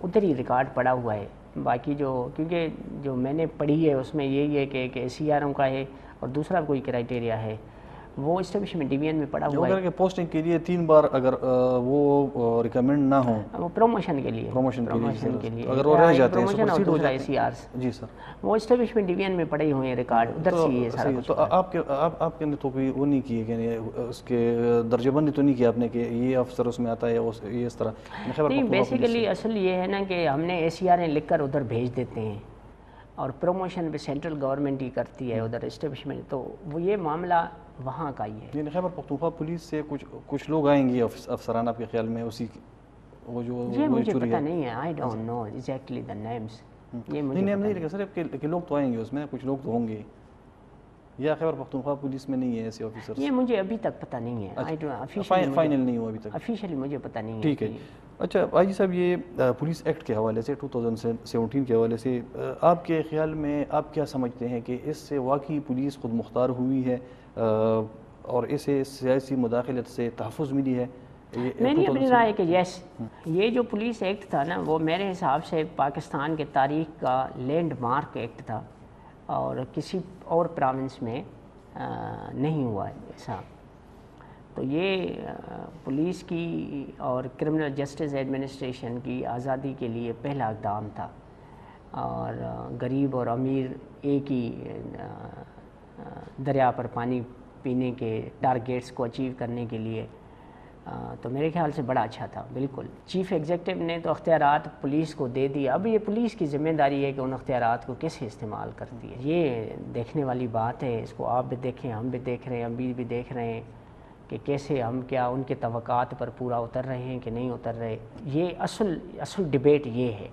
ادھر ہی ریکارڈ پڑا ہوا ہے. باقی کیونکہ جو میں نے پڑھی ہے اس میں یہی ہے کہ ایک اے سی آر او کا ہے اور دوسرا کوئی کرائٹیریا ہے. وہ اسٹیبلشمنٹ ڈویژن میں پڑا ہوا ہے.
کہ پوسٹنگ کے لیے 3 بار اگر وہ ریکمینڈ نہ ہوں,
وہ پروموشن کے لیے
اگر وہ رہ جاتے ہیں
پروموشن اور دوسرا ACRs,
جی سر,
وہ اسٹیبلشمنٹ ڈویژن میں پڑے ہوئے ہیں ریکارڈ, ادھر سے یہ سارا کچھ.
تو آپ کے نے تو کوئی وہ نہیں کی ہے, اس کے درجہ بندی تو نہیں کیا آپ نے کہ یہ افسر اس میں آتا ہے یہ اس طرح؟
نہیں, بیسیکلی اصل یہ ہے نا کہ ہم نے ACR لکھ کر ادھر بھیج دیتے ہیں اور پروموشن بھی سینٹرل گورنمنٹ ہی کرتی ہے ادھر اسٹیبلشمنٹ, تو وہ یہ معاملہ وہاں کا ہی ہے.
یعنی خیبر پختونخوا پولیس سے کچھ لوگ آئیں گے افسران آپ کے خیال میں اسی وہ جو
یہ مجھے پتہ نہیں ہے, I don't know exactly the names. یہ مجھے
نہیں لیکن سر کہ لوگ تو آئیں گے اس میں, کچھ لوگ تو ہوں گے, یا خیبر پختونخوا پولیس میں نہیں ہے ایسے آفیسر؟
یہ مجھے ابھی تک پتہ نہیں ہے,
فائنل نہیں ہوا ابھی تک,
افیشلی مجھے پتہ نہیں ہے.
ٹھیک ہے. اچھا آئی جی صاحب, یہ پولیس ایکٹ کے حوالے سے 2017 کے حوالے سے آپ کے خیال میں آپ کیا سمجھتے ہیں کہ اس سے واقعی پولیس خود مختار ہوئی ہے اور اسے سیاسی مداخلت سے تحفظ ملی ہے؟
میری اپنی رائے ہے کہ یس, یہ جو پولیس ایکٹ تھا نا وہ میرے حساب سے پاکستان کے تاریخ کا لینڈ مارک ایکٹ تھا اور کسی اور پراونس میں نہیں ہوا ہے ایسا. تو یہ پولیس کی اور کرمنل جسٹس ایڈمنسٹریشن کی آزادی کے لیے پہلا اقدام تھا, اور غریب اور امیر ایک ہی دریا پر پانی پینے کے ٹارگیٹس کو اچیو کرنے کے لیے, تو میرے خیال سے بڑا اچھا تھا. بالکل چیف ایگزیکٹو نے تو اختیارات پولیس کو دے دیا, اب یہ پولیس کی ذمہ داری ہے کہ ان اختیارات کو کیسے استعمال کرتی ہے. یہ دیکھنے والی بات ہے, اس کو آپ بھی دیکھیں, ہم بھی دیکھ رہے ہیں, ابھی بھی دیکھ رہے ہیں کہ کیسے ہم کیا ان کے توقعات پر پورا اتر رہے ہیں کہ نہیں اتر رہے. یہ اصل ڈیبیٹ یہ ہے.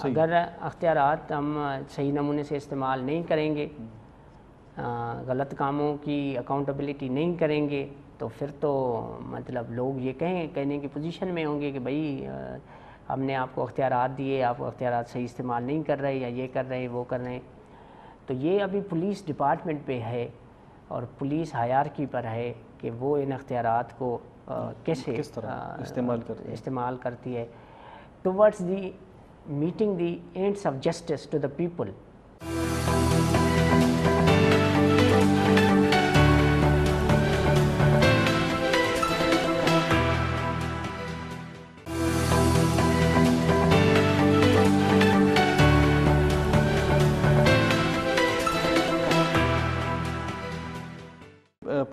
اگر اختیارات ہم صحیح نمونے سے استعمال نہیں کریں گے, غلط کاموں کی اکاؤنٹیبلٹی نہیں کریں گے, تو پھر تو مطلب لوگ یہ کہنے کی پوزیشن میں ہوں گے کہ بھائی ہم نے آپ کو اختیارات دیے, آپ کو اختیارات صحیح استعمال نہیں کر رہے, یا یہ کر رہے ہیں وہ کر رہے ہیں. تو یہ ابھی پولیس ڈپارٹمنٹ پہ ہے اور پولیس ہائرارکی پر ہے کہ وہ ان اختیارات کو کس طرح استعمال کرتی ہے towards the meeting the ends of justice to the people.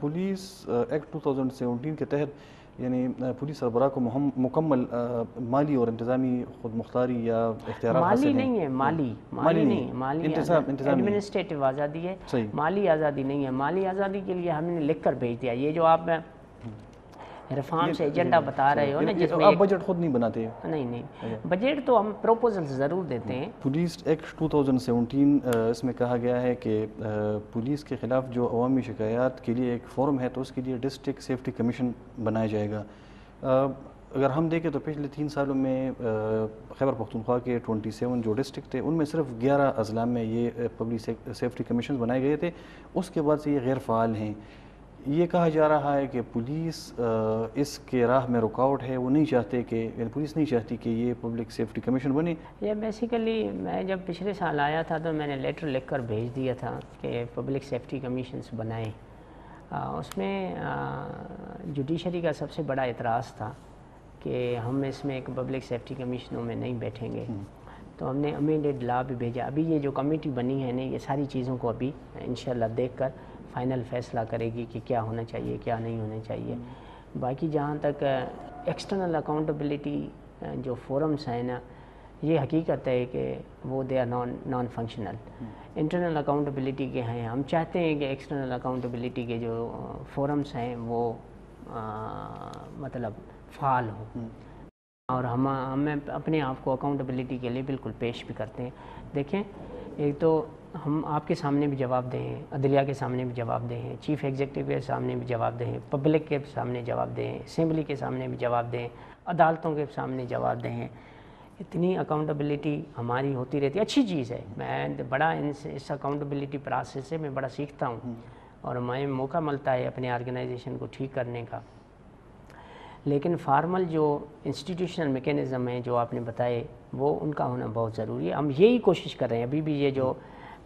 Police act 2017 کے تحت یعنی پولیس سربراہ کو مکمل مالی اور انتظامی خود مختاری یا اختیارات حاصل ہیں؟
مالی نہیں ہے, مالی نہیں, مالی ایڈمنسٹریٹو آزادی ہے, مالی آزادی نہیں ہے. مالی آزادی کے لیے ہم نے لکھ کر بھیج دیا. یہ جو آپ ریفارمس ایجنڈا بتا رہے ہو نا, جس میں
آپ بجٹ خود نہیں بناتے؟
نہیں, بجٹ تو ہم پروپوزل ضرور دیتے ہیں.
پولیس ایکٹ 2017 اس میں کہا گیا ہے کہ پولیس کے خلاف جو عوامی شکایات کے لیے ایک فورم ہے تو اس کے لیے ڈسٹرکٹ سیفٹی کمیشن بنایا جائے گا. اگر ہم دیکھیں تو پچھلے 3 سالوں میں خیبر پختونخوا کے 27 جو ڈسٹرکٹ تھے ان میں صرف 11 اضلاع میں یہ پبلک سیفٹی کمیشن بنائے گئے تھے. اس کے بعد سے یہ غیر فعال ہیں. یہ کہا جا رہا ہے کہ پولیس اس کے راہ میں رکاوٹ ہے, وہ نہیں چاہتے کہ پولیس نہیں چاہتی کہ یہ پبلک سیفٹی کمیشن بنے.
یہ بیسیکلی میں جب پچھلے سال آیا تھا تو میں نے لیٹر لکھ کر بھیج دیا تھا کہ پبلک سیفٹی کمیشنز بنائیں. اس میں جوڈیشری کا سب سے بڑا اعتراض تھا کہ ہم اس میں ایک پبلک سیفٹی کمیشنوں میں نہیں بیٹھیں گے. تو ہم نے امینڈیڈ لا بھی بھیجا. ابھی یہ جو کمیٹی بنی ہے نا, یہ ساری چیزوں کو ابھی انشاءاللہ دیکھ کر فائنل فیصلہ کرے گی کہ کیا ہونا چاہیے کیا نہیں ہونا چاہیے. باقی جہاں تک ایکسٹرنل اکاؤنٹیبلٹی جو فورمز ہیں نا, یہ حقیقت ہے کہ وہ they are non functional. Internal accountability کے ہیں, ہم چاہتے ہیں کہ ایکسٹرنل اکاؤنٹیبلٹی کے جو فورمز ہیں وہ مطلب فعال ہوں, اور ہم اپنے آپ کو اکاؤنٹیبلٹی کے لیے بالکل پیش بھی کرتے ہیں. دیکھیں, ایک تو ہم آپ کے سامنے بھی جواب دیں ہیں, عدلیہ کے سامنے بھی جواب دیں ہیں, چیف ایگزیکٹو کے سامنے بھی جواب دیں ہیں, پبلک کے سامنے جواب دیں ہیں, اسمبلی کے سامنے بھی جواب دیں, عدالتوں کے سامنے جواب دیں ہیں. اتنی اکاؤنٹیبلٹی ہماری ہوتی رہتی ہے, اچھی چیز ہے. میں بڑا اس اکاؤنٹیبلٹی پروسیس سے میں بڑا سیکھتا ہوں اور ہمیں موقع ملتا ہے اپنے آرگنائزیشن کو ٹھیک کرنے کا. لیکن فارمل جو انسٹیٹیوشنل میکینزم ہیں جو آپ نے بتائے, وہ ان کا ہونا بہت ضروری ہے. ہم یہی کوشش کر رہے ہیں. ابھی بھی یہ جو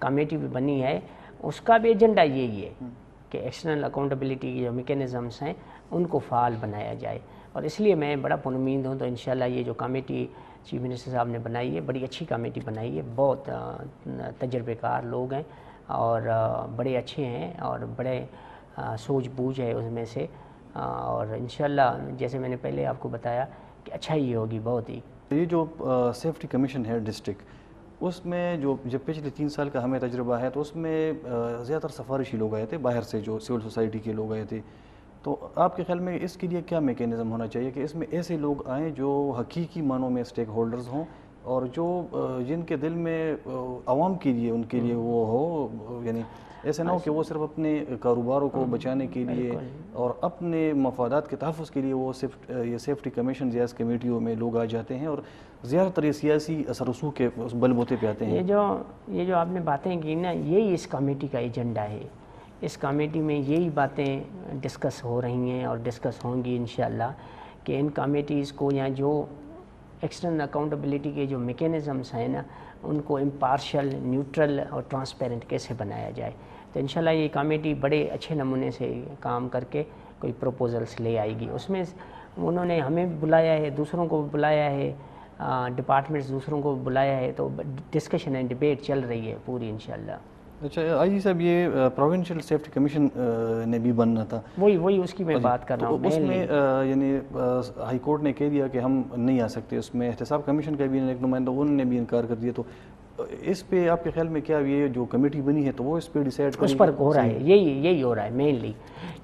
کمیٹی بھی بنی ہے اس کا بھی ایجنڈا یہی ہے کہ ایکسٹرنل اکاؤنٹیبلٹی کی جو میکینزمس ہیں ان کو فعال بنایا جائے، اور اس لیے میں بڑا پرامید ہوں. تو انشاءاللہ یہ جو کمیٹی چیف منسٹر صاحب نے بنائی ہے بڑی اچھی کمیٹی بنائی ہے، بہت تجربے کار لوگ ہیں اور بڑے اچھے ہیں اور بڑے سوچ بوجھ ہے اس میں سے، اور انشاءاللہ جیسے میں نے پہلے آپ کو بتایا کہ اچھا ہی ہوگی بہت ہی.
یہ جو سیفٹی کمیشن ہے ڈسٹرکٹ، اس میں جو جب پچھلے 3 سال کا ہمیں تجربہ ہے تو اس میں زیادہ تر سفارشی لوگ آئے تھے باہر سے، جو سول سوسائٹی کے لوگ آئے تھے. تو آپ کے خیال میں اس کے لیے کیا میکینزم ہونا چاہیے کہ اس میں ایسے لوگ آئیں جو حقیقی معنوں میں اسٹیک ہولڈرز ہوں اور جو جن کے دل میں عوام کے لیے ان کے لیے وہ ہو، یعنی ایسے نہ ہو کہ وہ صرف اپنے کاروباروں کو بچانے کے لیے اور اپنے مفادات کے تحفظ کے لیے وہ یہ سیفٹی کمیشن یا اس کمیٹیوں میں لوگ آ جاتے ہیں اور زیادہ تر یہ سیاسی اثر رسوخ کے بل بوتے پہ آتے ہیں.
یہ جو آپ نے باتیں کی نا، یہی اس کمیٹی کا ایجنڈا ہے. اس کمیٹی میں یہی باتیں ڈسکس ہو رہی ہیں اور ڈسکس ہوں گی انشاءاللہ کہ ان کمیٹیز کو یا جو ایکسٹرنل اکاؤنٹیبلٹی کے جو میکینزمس ہیں نا ان کو امپارشل، نیوٹرل اور ٹرانسپیرنٹ کیسے بنایا جائے. تو انشاءاللہ یہ کمیٹی بڑے اچھے نمونے سے کام کر کے کوئی پروپوزلس لے آئے گی. اس میں انہوں نے ہمیں بھی بلایا ہے، دوسروں کو بھی بلایا ہے، ڈپارٹمنٹس دوسروں کو بلایا ہے، تو ڈسکشن اینڈ ڈبیٹ چل رہی ہے پوری انشاءاللہ.
اچھا آئی جی صاحب، یہ پروونشل سیفٹی کمیشن نے بھی بننا تھا،
وہی اس کی میں بات کر رہا ہوں.
اس میں یعنی ہائی کورٹ نے کہہ دیا کہ ہم نہیں آ سکتے. اس میں احتساب کمیشن کا بھی ایک نمائندہ انہوں نے بھی انکار کر دیا. تو اس پہ آپ کے خیال میں کیا یہ جو کمیٹی بنی ہے تو وہ اس پہ ڈیسائیڈ
اس پر ہو رہا ہے، یہی ہو رہا ہے مینلی.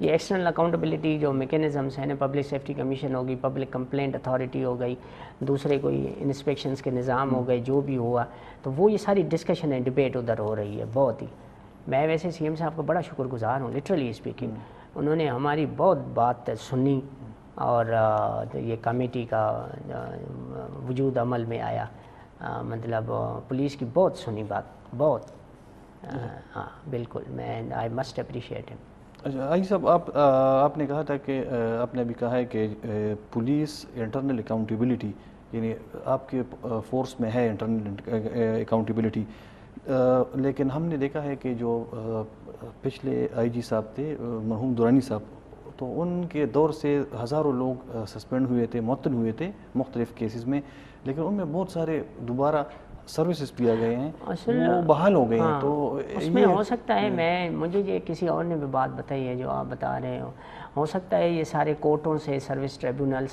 یہ ایکسٹرنل اکاؤنٹیبلٹی جو میکینزمس ہیں نا، پبلک سیفٹی کمیشن ہوگی، پبلک کمپلینٹ اتھارٹی ہو گئی، دوسرے کوئی انسپیکشنز کے نظام ہو گئے، جو بھی ہوا تو وہ یہ ساری ڈسکشن اینڈ ڈبیٹ ادھر ہو رہی ہے. بہت ہی میں ویسے سی ایم صاحب کا بڑا شکر گزار ہوں، لٹرلی اسپیکنگ. انہوں نے ہماری بہت بات سنی اور یہ کمیٹی کا وجود عمل میں آیا. مطلب پولیس کی بہت سنی بات، بہت. ہاں بالکل، میں آئی مسٹ اپریشیٹ ہم.
اچھا آئی صاحب، آپ نے کہا تھا کہ آپ نے ابھی کہا ہے کہ پولیس انٹرنل اکاؤنٹیبلٹی، یعنی آپ کے فورس میں ہے انٹرنل اکاؤنٹیبلٹی، لیکن ہم نے دیکھا ہے کہ جو پچھلے آئی جی صاحب تھے مرحوم دورانی صاحب، تو ان کے دور سے ہزاروں لوگ سسپینڈ ہوئے تھے، معطل ہوئے تھے مختلف کیسز میں، لیکن ان میں بہت سارے دوبارہ سروسز پہ آ گئے ہیں، وہ بحال ہو گئے ہیں. تو
اس میں ہو سکتا ہے مجھے یہ کسی اور نے بھی بات بتائی ہے جو آپ بتا رہے ہو سکتا ہے یہ سارے کورٹوں سے، سروس ٹریبونل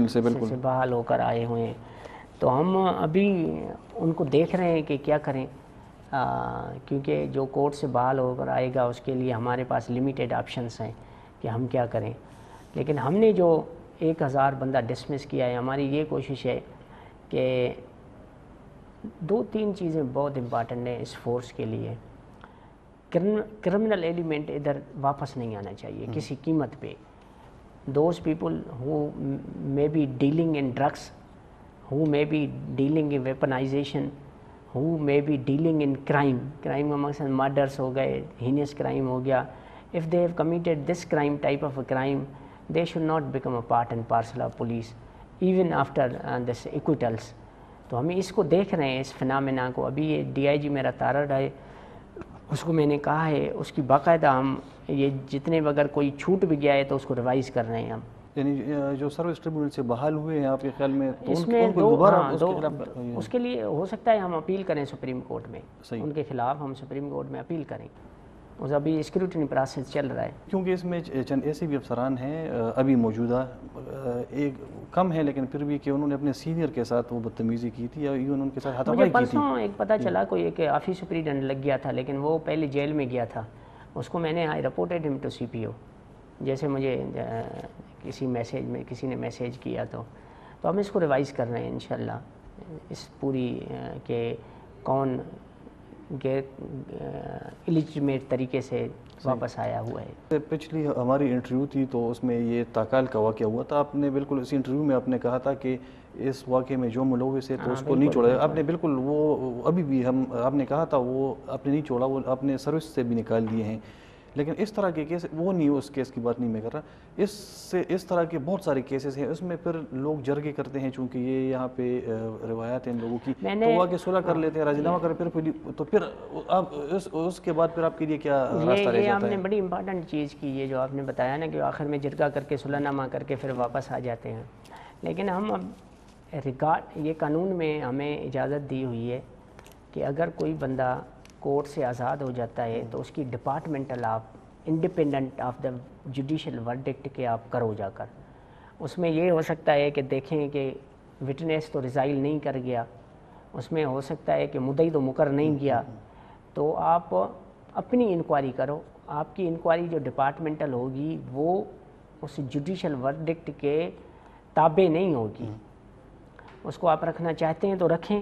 سے بالکل بحال ہو کر آئے ہوئے ہیں. تو ہم ابھی ان کو دیکھ رہے ہیں کہ کیا کریں، کیونکہ جو کورٹ سے بحال ہو کر آئے گا اس کے لیے ہمارے پاس لمیٹیڈ آپشنس ہیں کہ ہم کیا کریں. لیکن ہم نے جو 1000 بندہ ڈسمس کیا ہے، ہماری یہ کوشش ہے کہ 2-3 چیزیں بہت امپارٹنٹ ہیں اس فورس کے لیے. کرمنل ایلیمنٹ ادھر واپس نہیں آنا چاہیے کسی قیمت پہ. Those people who may be dealing in drugs, who may be dealing in weaponization, who may be dealing in crime کا مقصد مرڈرس ہو گئے، ہینس کرائم ہو گیا. if they have committed this crime type of a crime, they should not become a part and parcel of police even after this acquittals. تو ہم اس کو دیکھ رہے ہیں اس فنامنا کو. ابھی یہ ڈی آئی جی میرا تارڑ ہے، اس کو میں نے کہا ہے اس کی باقاعدہ ہم یہ جتنے اگر کوئی چھوٹ بھی گیا ہے تو اس کو ریوائز کر رہے ہیں ہم.
یعنی جو سروس ٹریبونل سے بحال ہوئے ہیں آپ کے خیال میں تو
اس میں
دوبارہ
اس کے لیے ہو سکتا ہے ہم اپیل کریں سپریم کورٹ میں، ان کے خلاف ہم سپریم کورٹ میں اپیل کریں. اس ابھی اسکروٹنی پروسیس چل رہا ہے، کیونکہ
اس میں چند ایسے بھی افسران ہیں ابھی موجودہ، ایک کم ہے لیکن پھر بھی کہ انہوں نے اپنے سینئر کے ساتھ وہ بدتمیزی کی تھی یا ایون ان کے ساتھ ہاتھ پائی کی تھی.
مجھے پرسوں ایک پتہ چلا کوئی ایک آفس سپریڈنٹ لگ گیا تھا، لیکن وہ پہلے جیل میں گیا تھا. اس کو میں نے آئی رپورٹڈ ہم ٹو سی پی او، جیسے مجھے کسی میسیج میں کسی نے میسیج کیا تو ہم اس کو ریوائز کر رہے ہیں انشاءاللہ اس پوری کہ کون ایلیجیمیٹ طریقے سے واپس آیا ہوا ہے.
پچھلی ہماری انٹرویو تھی تو اس میں یہ تاکال کا واقعہ ہوا تھا. آپ نے بالکل اسی انٹرویو میں آپ نے کہا تھا کہ اس واقعے میں جو ملوث ہے تو اس کو نہیں چھوڑا. آپ نے بالکل وہ ابھی بھی آپ نے کہا تھا وہ آپ نے نہیں چھوڑا، وہ آپ نے سروس سے بھی نکال دیے ہیں. لیکن اس طرح کے کیس وہ نہیں، اس کیس کی بات نہیں میں کر رہا، اس طرح کے بہت سارے کیسز ہیں، اس میں پھر لوگ جرگے کرتے ہیں چونکہ یہ یہاں پہ روایات ہیں ان لوگوں کی، تو وہ آگے صلح کر لیتے ہیں، راضی نامہ کر تو پھر اب اس کے بعد پھر آپ کے لیے کیا راستہ رہ
یہ
جاتا
آپ
ہے؟
نے بڑی امپارٹنٹ چیز کی، یہ جو آپ نے بتایا نا کہ آخر میں جرگہ کر کے صلح نامہ کر کے پھر واپس آ جاتے ہیں، لیکن ہم اب یہ قانون میں ہمیں اجازت دی ہوئی ہے کہ اگر کوئی بندہ کورٹ سے آزاد ہو جاتا ہے تو اس کی ڈپارٹمنٹل آپ independent of the judicial verdict کے آپ کرو جا کر، اس میں یہ ہو سکتا ہے کہ دیکھیں کہ وٹنس تو ریزائل نہیں کر گیا، اس میں ہو سکتا ہے کہ مدعی تو مقرر نہیں کیا، تو آپ اپنی انکوائری کرو، آپ کی انکوائری جو ڈپارٹمنٹل ہوگی وہ اس جوڈیشل ورڈکٹ کے تابع نہیں ہوگی، اس کو آپ رکھنا چاہتے ہیں تو رکھیں،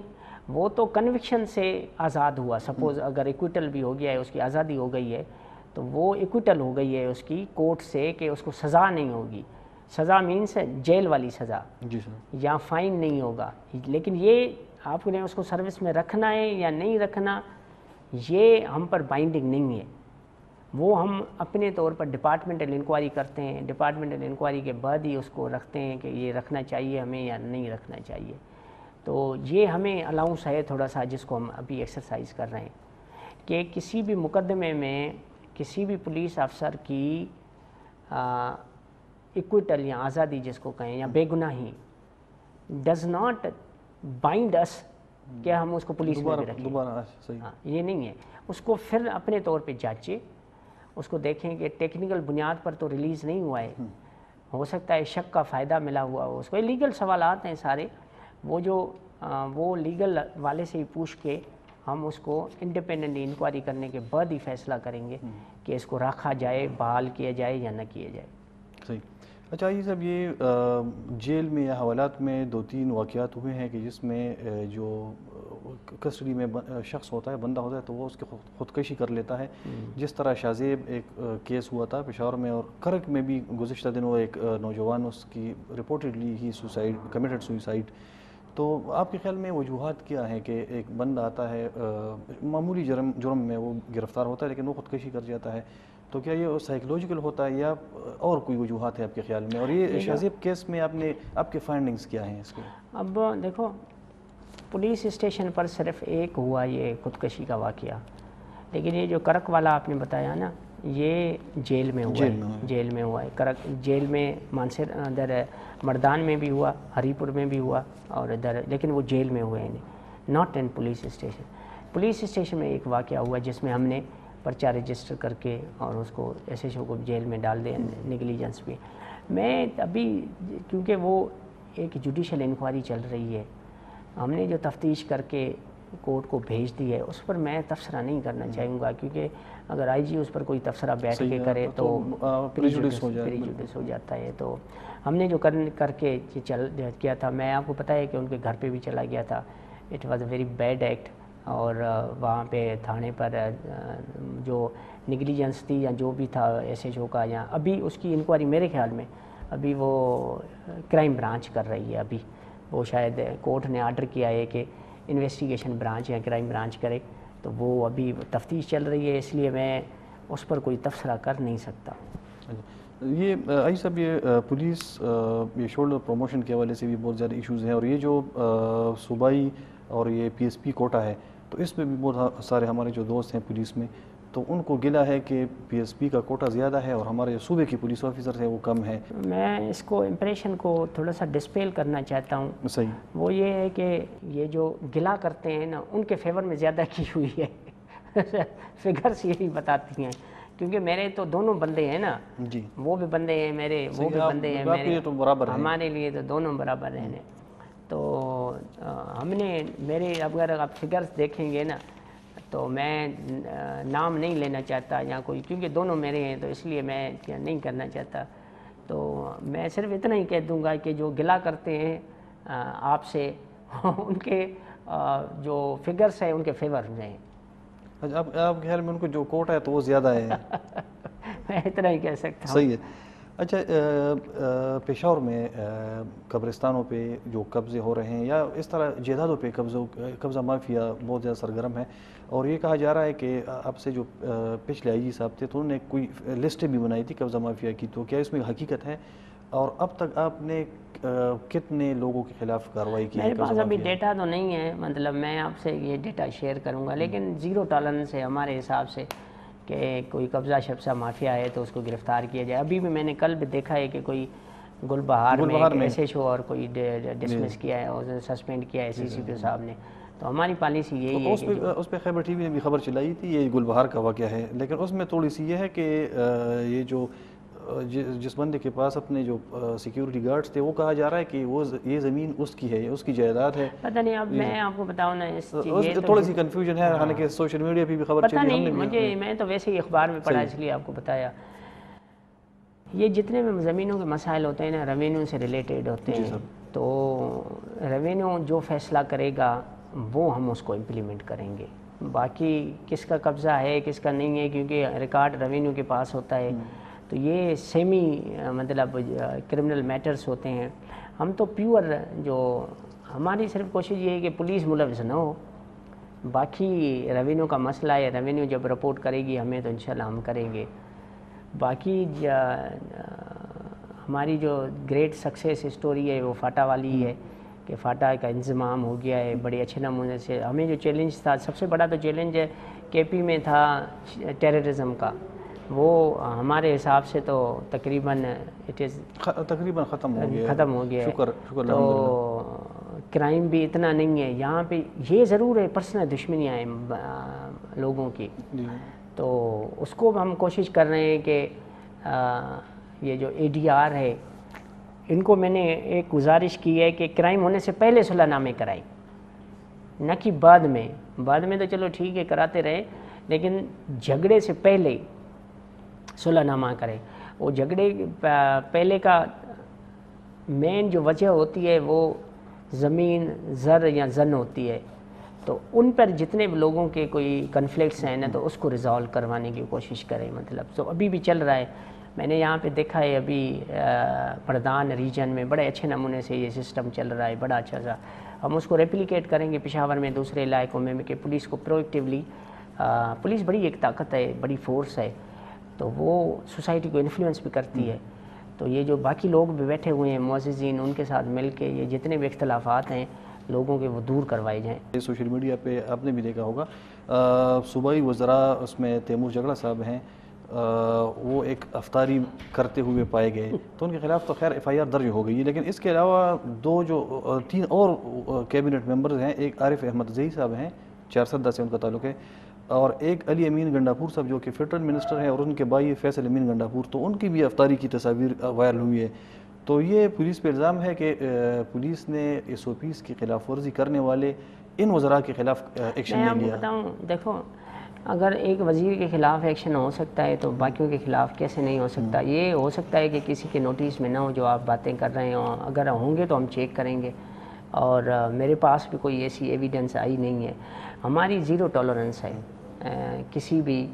وہ تو کنوکشن سے آزاد ہوا، سپوز اگر ایکویٹل بھی ہو گیا ہے، اس کی آزادی ہو گئی ہے تو وہ ایکویٹل ہو گئی ہے اس کی کورٹ سے کہ اس کو سزا نہیں ہوگی، سزا مینس جیل والی سزا
جی سر،
یا فائن نہیں ہوگا، لیکن یہ آپ نے اس کو سروس میں رکھنا ہے یا نہیں رکھنا یہ ہم پر بائنڈنگ نہیں ہے، وہ ہم اپنے طور پر ڈپارٹمنٹل انکوائری کرتے ہیں، ڈپارٹمنٹل انکوائری کے بعد ہی اس کو رکھتے ہیں کہ یہ رکھنا چاہیے ہمیں یا نہیں رکھنا چاہیے، تو یہ ہمیں الاؤنس ہے تھوڑا سا جس کو ہم ابھی ایکسرسائز کر رہے ہیں کہ کسی بھی مقدمے میں کسی بھی پولیس افسر کی ایکویٹل یا آزادی جس کو کہیں یا بے گناہی ڈز ناٹ بائنڈ اس کہ ہم اس کو پولیس میں بھی رکھیں،
دوبارہ صحیح،
یہ نہیں ہے، اس کو پھر اپنے طور پہ جانچے، اس کو دیکھیں کہ ٹیکنیکل بنیاد پر تو ریلیز نہیں ہوا ہے، ہو سکتا ہے شک کا فائدہ ملا ہوا ہو، اس کو لیگل سوالات ہیں سارے، وہ لیگل والے سے ہی پوچھ کے ہم اس کو انڈیپینڈنٹ انکوائری کرنے کے بعد ہی فیصلہ کریں گے کہ اس کو رکھا جائے، بحال کیا جائے یا نہ کیا جائے۔
صحیح۔ اچھا یہ صاحب، یہ جیل میں یا حوالات میں 2-3 واقعات ہوئے ہیں کہ جس میں جو کسٹڈی میں شخص ہوتا ہے، بندہ ہوتا ہے، تو وہ اس کی خودکشی کر لیتا ہے، جس طرح شاذیب ایک کیس ہوا تھا پشاور میں، اور کرک میں بھی گزشتہ دنوں ایک نوجوان اس کی رپورٹڈلی ہی کمیٹڈ سوئسائڈ، تو آپ کے خیال میں وجوہات کیا ہیں کہ ایک بندہ آتا ہے معمولی جرم میں وہ گرفتار ہوتا ہے لیکن وہ خودکشی کر جاتا ہے، تو کیا یہ سائیکولوجیکل ہوتا ہے یا اور کوئی وجوہات ہے آپ کے خیال میں؟ اور یہ شاذیب کیس میں آپ کے فائنڈنگز کیا ہیں اس کے؟
اب دیکھو پولیس اسٹیشن پر صرف ایک ہوا یہ خودکشی کا واقعہ، لیکن یہ جو کرک والا آپ نے بتایا نا یہ جیل میں ہوا ہے، جیل میں ہوا ہے، کرک جیل میں مانسر ادھر مردان میں بھی ہوا، ہری پور میں بھی ہوا اور ادھر، لیکن وہ جیل میں ہوئے ہیں، not in police station. Police station میں ایک واقعہ ہوا جس میں ہم نے پرچہ رجسٹر کر کے اور اس کو ایس ایچ او کو جیل میں ڈال دیا نیگلیجنس پہ۔ میں ابھی کیونکہ وہ ایک جوڈیشل انکوائری چل رہی ہے، ہم نے جو تفتیش کر کے کورٹ کو بھیج دی ہے اس پر میں تبصرہ نہیں کرنا چاہوں گا، کیونکہ اگر آئی جی اس پر کوئی تبصرہ بیٹھ کے کرے تو پریجوڈس ہو جاتا ہے، تو ہم نے جو کر کے کیا تھا، میں آپ کو پتہ ہے کہ ان کے گھر پہ بھی چلا گیا تھا، it was a very bad act, اور وہاں پہ تھانے پر جو نیگلیجنس تھی یا جو بھی تھا ایس ایچ او کا، یا ابھی اس کی انکوائری میرے خیال میں ابھی وہ کرائم برانچ کر رہی ہے، ابھی وہ شاید کورٹ نے آرڈر کیا ہے کہ انویسٹیگیشن برانچ یا کرائم برانچ کرے، تو وہ ابھی تفتیش چل رہی ہے، اس لیے میں اس پر کوئی تبصرہ کر نہیں سکتا۔
یہ آئی صاحب، یہ پولیس یہ شولڈر پروموشن کے حوالے سے بھی بہت زیادہ ایشوز ہیں، اور یہ جو صوبائی اور یہ پی ایس پی کوٹا ہے تو اس میں بھی بہت سارے ہمارے جو دوست ہیں پولیس میں، تو ان کو گلا ہے کہ پی ایس پی کا کوٹا زیادہ ہے اور ہمارے جو صوبے کی پولیس آفیسر ہیں وہ کم ہیں۔
میں اس کو امپریشن کو تھوڑا سا ڈسپیل کرنا چاہتا ہوں،
صحیح،
وہ یہ ہے کہ یہ جو گلا کرتے ہیں نا ان کے فیور میں زیادہ کی ہوئی ہے، فگرس یہی بتاتی ہیں، کیونکہ میرے تو دونوں بندے ہیں نا،
جی،
وہ بھی بندے ہیں میرے، وہ بھی بندے ہیں میرے،
تو برابر ہیں،
ہمارے لیے تو دونوں برابر ہیں، تو ہم نے میرے اگر آپ فگرس دیکھیں گے نا تو میں نام نہیں لینا چاہتا یا کوئی، کیونکہ دونوں میرے ہیں تو اس لیے میں نہیں کرنا چاہتا، تو میں صرف اتنا ہی کہہ دوں گا کہ جو گلا کرتے ہیں آپ سے ان کے جو فگرس ہیں ان کے فیور میں ہیں۔
آپ کے خیال میں ان کو جو کوٹا ہے تو وہ زیادہ ہے؟
میں اتنا ہی کہہ سکتا ہوں۔
صحیح ہے۔ اچھا، پشاور میں قبرستانوں پہ جو قبضے ہو رہے ہیں یا اس طرح جائیدادوں پہ قبضہ مافیا بہت زیادہ سرگرم ہے، اور یہ کہا جا رہا ہے کہ اب سے جو پچھلے آئی جی صاحب تھے تو انہوں نے کوئی لسٹ بھی بنائی تھی قبضہ مافیا کی، تو کیا اس میں حقیقت ہے؟ اور اب تک آپ نے کتنے لوگوں کے خلاف کارروائی کی ہے؟
میرے پاس ابھی ڈیٹا تو نہیں ہے، مطلب میں آپ سے یہ ڈیٹا شیئر کروں گا، لیکن زیرو ٹالرنس ہے ہمارے حساب سے کہ کوئی قبضہ شبضہ مافیا ہے تو اس کو گرفتار کیا جائے۔ ابھی بھی میں نے کل بھی دیکھا ہے کہ کوئی گل بہار میں ایس ایچ او اور کوئی ڈسمس کیا ہے اور سسپینڈ کیا ہے سی سی پی او صاحب نے۔ تو ہماری پالیسی یہی ہے کہ
اس پہ خیبر ٹی وی نے بھی خبر چلائی تھی، یہ گل بہار کا واقعہ ہے، لیکن اس میں تھوڑی سی یہ ہے کہ یہ جو جس بندے کے پاس اپنے جو سیکیورٹی گارڈز تھے وہ کہا جا رہا ہے کہ وہ یہ زمین اس کی ہے، اس کی جائیداد ہے۔
پتہ نہیں، اب میں آپ کو بتاؤں نا اس
تھوڑی سی کنفیوژن ہے، حالانکہ سوشل میڈیا پہ بھی خبر
پتہ نہیں مجھے، میں تو ویسے ہی اخبار میں پڑھا اس لیے آپ کو بتایا۔ یہ جتنے بھی زمینوں کے مسائل ہوتے ہیں نا ریونیو سے ریلیٹڈ ہوتے ہیں، تو ریونیو جو فیصلہ کرے گا وہ ہم اس کو امپلیمنٹ کریں گے۔ باقی کس کا قبضہ ہے کس کا نہیں ہے، کیونکہ ریکارڈ ریونیو کے پاس ہوتا ہے، تو یہ سیمی مطلب کرمنل میٹرز ہوتے ہیں۔ ہم تو پیور جو ہماری صرف کوشش یہ ہے کہ پولیس ملوث نہ ہو، باقی ریونیو کا مسئلہ ہے، ریونیو جب رپورٹ کرے گی ہمیں تو انشاءاللہ ہم کریں گے۔ باقی ہماری جو گریٹ سکسیس اسٹوری ہے وہ فاٹا والی ہے کہ فاٹا کا انضمام ہو گیا ہے بڑے اچھے نمونے سے۔ ہمیں جو چیلنج تھا، سب سے بڑا تو چیلنج کے پی میں تھا ٹیررزم کا، وہ ہمارے حساب سے تو تقریباً
ختم ہو گیا
ہے۔
شکر
تو کرائم بھی اتنا نہیں ہے یہاں پہ، یہ ضرور ہے پرسنل دشمنیاں ہیں لوگوں کی، تو اس کو ہم کوشش کر رہے ہیں کہ یہ جو اے ڈی آر ہے ان کو میں نے ایک گزارش کی ہے کہ کرائم ہونے سے پہلے صلح نامے کرائیں، نہ کہ بعد میں تو چلو ٹھیک ہے کراتے رہے، لیکن جھگڑے سے پہلے صلح نامہ کریں۔ وہ جھگڑے پہلے کا مین جو وجہ ہوتی ہے وہ زمین زر یا زن ہوتی ہے، تو ان پر جتنے بھی لوگوں کے کوئی کنفلکٹس ہیں نا تو اس کو ریزالو کروانے کی کوشش کریں، مطلب تو ابھی بھی چل رہا ہے۔ میں نے یہاں پہ دیکھا ہے ابھی پردھان ریجن میں بڑے اچھے نمونے سے یہ سسٹم چل رہا ہے، بڑا اچھا سا۔ ہم اس کو ریپلیکیٹ کریں گے پشاور میں، دوسرے علاقوں میں، کہ پولیس کو پرویکٹیولی، پولیس بڑی ایک طاقت ہے، بڑی فورس ہے، تو وہ سوسائٹی کو انفلوئنس بھی کرتی ہے۔ تو یہ جو باقی لوگ بھی بیٹھے ہوئے ہیں معززین، ان کے ساتھ مل کے یہ جتنے بھی اختلافات ہیں لوگوں کے وہ دور کروائے جائیں۔
سوشل میڈیا پہ آپ نے بھی دیکھا ہوگا صوبائی وزراء اس میں تیمور جگڑا صاحب ہیں، وہ ایک افطاری کرتے ہوئے پائے گئے، تو ان کے خلاف تو خیر ایف آئی آر درج ہو گئی ہے، لیکن اس کے علاوہ تین اور کیبنٹ ممبرز ہیں، ایک عارف احمد زئی صاحب ہیں، چارسدہ سے ان کا تعلق ہے، اور ایک علی امین گنڈاپور صاحب جو کہ فیڈرل منسٹر ہیں، اور ان کے بھائی فیصل امین گنڈاپور، تو ان کی بھی افطاری کی تصاویر وائرل ہوئی ہے۔ تو یہ پولیس پہ الزام ہے کہ پولیس نے ایس او پیز کی خلاف ورزی کرنے والے ان وزراء کے خلاف ایکشن نہیں لیا۔
میں آپ کو بتاؤں، دیکھو اگر ایک وزیر کے خلاف ایکشن ہو سکتا ہے تو باقیوں کے خلاف کیسے نہیں ہو سکتا؟ یہ ہو سکتا ہے کہ کسی کے نوٹس میں نہ ہو جو آپ باتیں کر رہے ہوں، اگر ہوں گے تو ہم چیک کریں گے، اور میرے پاس بھی کوئی ایسی ایویڈنس آئی نہیں ہے۔ ہماری زیرو ٹالرنس ہے کسی بھی،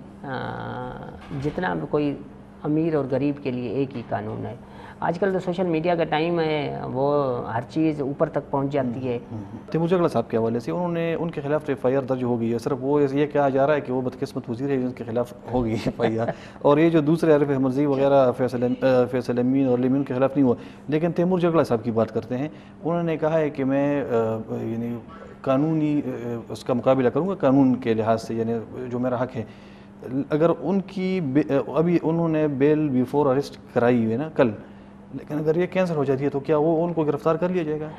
جتنا بھی کوئی امیر اور غریب کے لیے ایک ہی قانون ہے۔ آج کل تو سوشل میڈیا کا ٹائم ہے، وہ ہر چیز اوپر تک پہنچ جاتی ہے۔
تیمور جگڑا صاحب کے حوالے سے ان کے خلاف ایف آئی آر درج ہو گئی ہے، صرف وہ یہ کہا جا رہا ہے کہ وہ بدقسمت وزیر ہے، ان کے خلاف ہو گئی ایف آئی آر، اور یہ جو دوسرے عارف احمد زئی وغیرہ فیصل امین اور لیمین کے خلاف نہیں ہوا۔ لیکن تیمور جگڑا صاحب کی بات کرتے ہیں، انہوں نے کہا ہے کہ میں یعنی قانونی اس کا مقابلہ کروں گا قانون کے لحاظ سے، یعنی جو میرا حق ہے۔ اگر ان کی ابھی انہوں نے بیل بیفور اریسٹ کرائی ہوئی ہے نا کل، لیکن اگر یہ کینسل ہو جاتی ہے تو کیا وہ ان کو گرفتار کر لیا جائے گا؟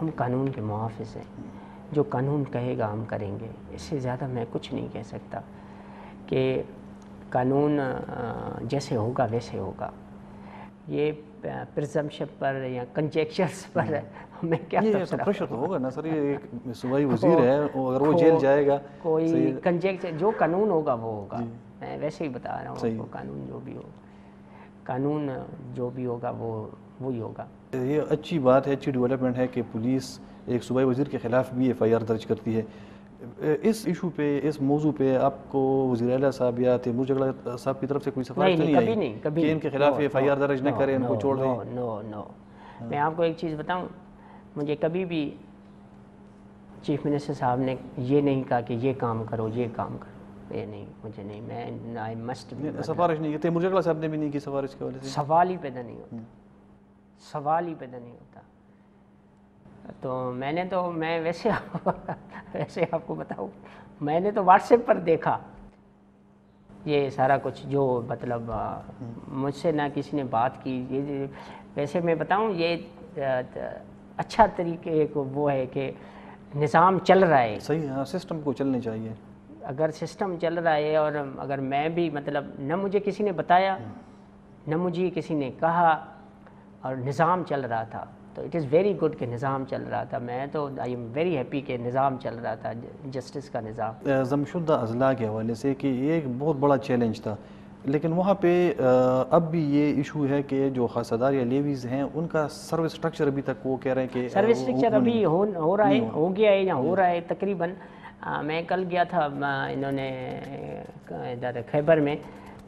ہم قانون کے محافظ ہیں، جو قانون کہے گا ہم کریں گے، اس سے زیادہ میں کچھ نہیں کہہ سکتا کہ قانون جیسے ہوگا ویسے ہوگا۔ یہ پرزمپشن پر یا کنجیکچرز پر ہمیں کیا
پریشر تو ہوگا نا سر، یہ ایک صوبائی وزیر ہے، اگر وہ جیل جائے گا،
کوئی کنجیکچر، جو قانون ہوگا وہ ہوگا۔ میں ویسے ہی بتا رہا ہوں، قانون جو بھی ہوگا، قانون جو بھی ہوگا وہی ہوگا۔
یہ اچھی بات ہے، اچھی ڈیولپمنٹ ہے کہ پولیس ایک صوبائی وزیر کے خلاف بھی ایف آئی آر درج کرتی ہے، اس ایشو پہ، اس موضوع پہ آپ کو وزیر اعلیٰ صاحب یا تیمور جگلا صاحب کی طرف سے کوئی سفارش نہیں آئی کہ ان کے خلاف ایف آئی آر درج نہ کریں، ان کو چھوڑ دیں؟
نو میں آپ کو ایک چیز بتاؤں، مجھے کبھی بھی چیف منسٹر صاحب نے یہ نہیں کہا کہ یہ کام کرو یہ کام کرو، یہ نہیں، مجھے نہیں، میں آئی مسٹ
سفارش نہیں کی، تیمور جگلا صاحب نے بھی نہیں کی سفارش کے وجہ سے؟
سوال ہی پیدا نہیں ہوتا، سوال ہی پیدا نہیں ہوتا۔ تو میں ویسے آپ کو بتاؤں، میں نے تو واٹس ایپ پر دیکھا یہ سارا کچھ، جو مطلب مجھ سے نہ کسی نے بات کی، یہ ویسے میں بتاؤں یہ اچھا طریقے کو وہ ہے کہ نظام چل رہا ہے،
صحیح، ہاں سسٹم کو چلنے چاہیے۔
اگر سسٹم چل رہا ہے اور اگر میں بھی مطلب نہ مجھے کسی نے بتایا نہ مجھے کسی نے کہا اور نظام چل رہا تھا، تو اٹ از ویری گڈ کہ نظام چل رہا تھا، میں تو آئی ایم ویری ہیپی کہ نظام چل رہا تھا، جسٹس کا نظام۔
ضم شدہ اضلاع کے حوالے سے کہ یہ ایک بہت بڑا چیلنج تھا، لیکن وہاں پہ اب بھی یہ ایشو ہے کہ جو خاصدار یا لیویز ہیں ان کا سروس اسٹرکچر ابھی تک وہ کہہ رہے ہیں کہ
سروس اسٹرکچر ابھی ہو رہا ہے، ہو گیا ہے یا ہو رہا ہے تقریباً۔ میں کل گیا تھا انہوں نے ادھر خیبر میں،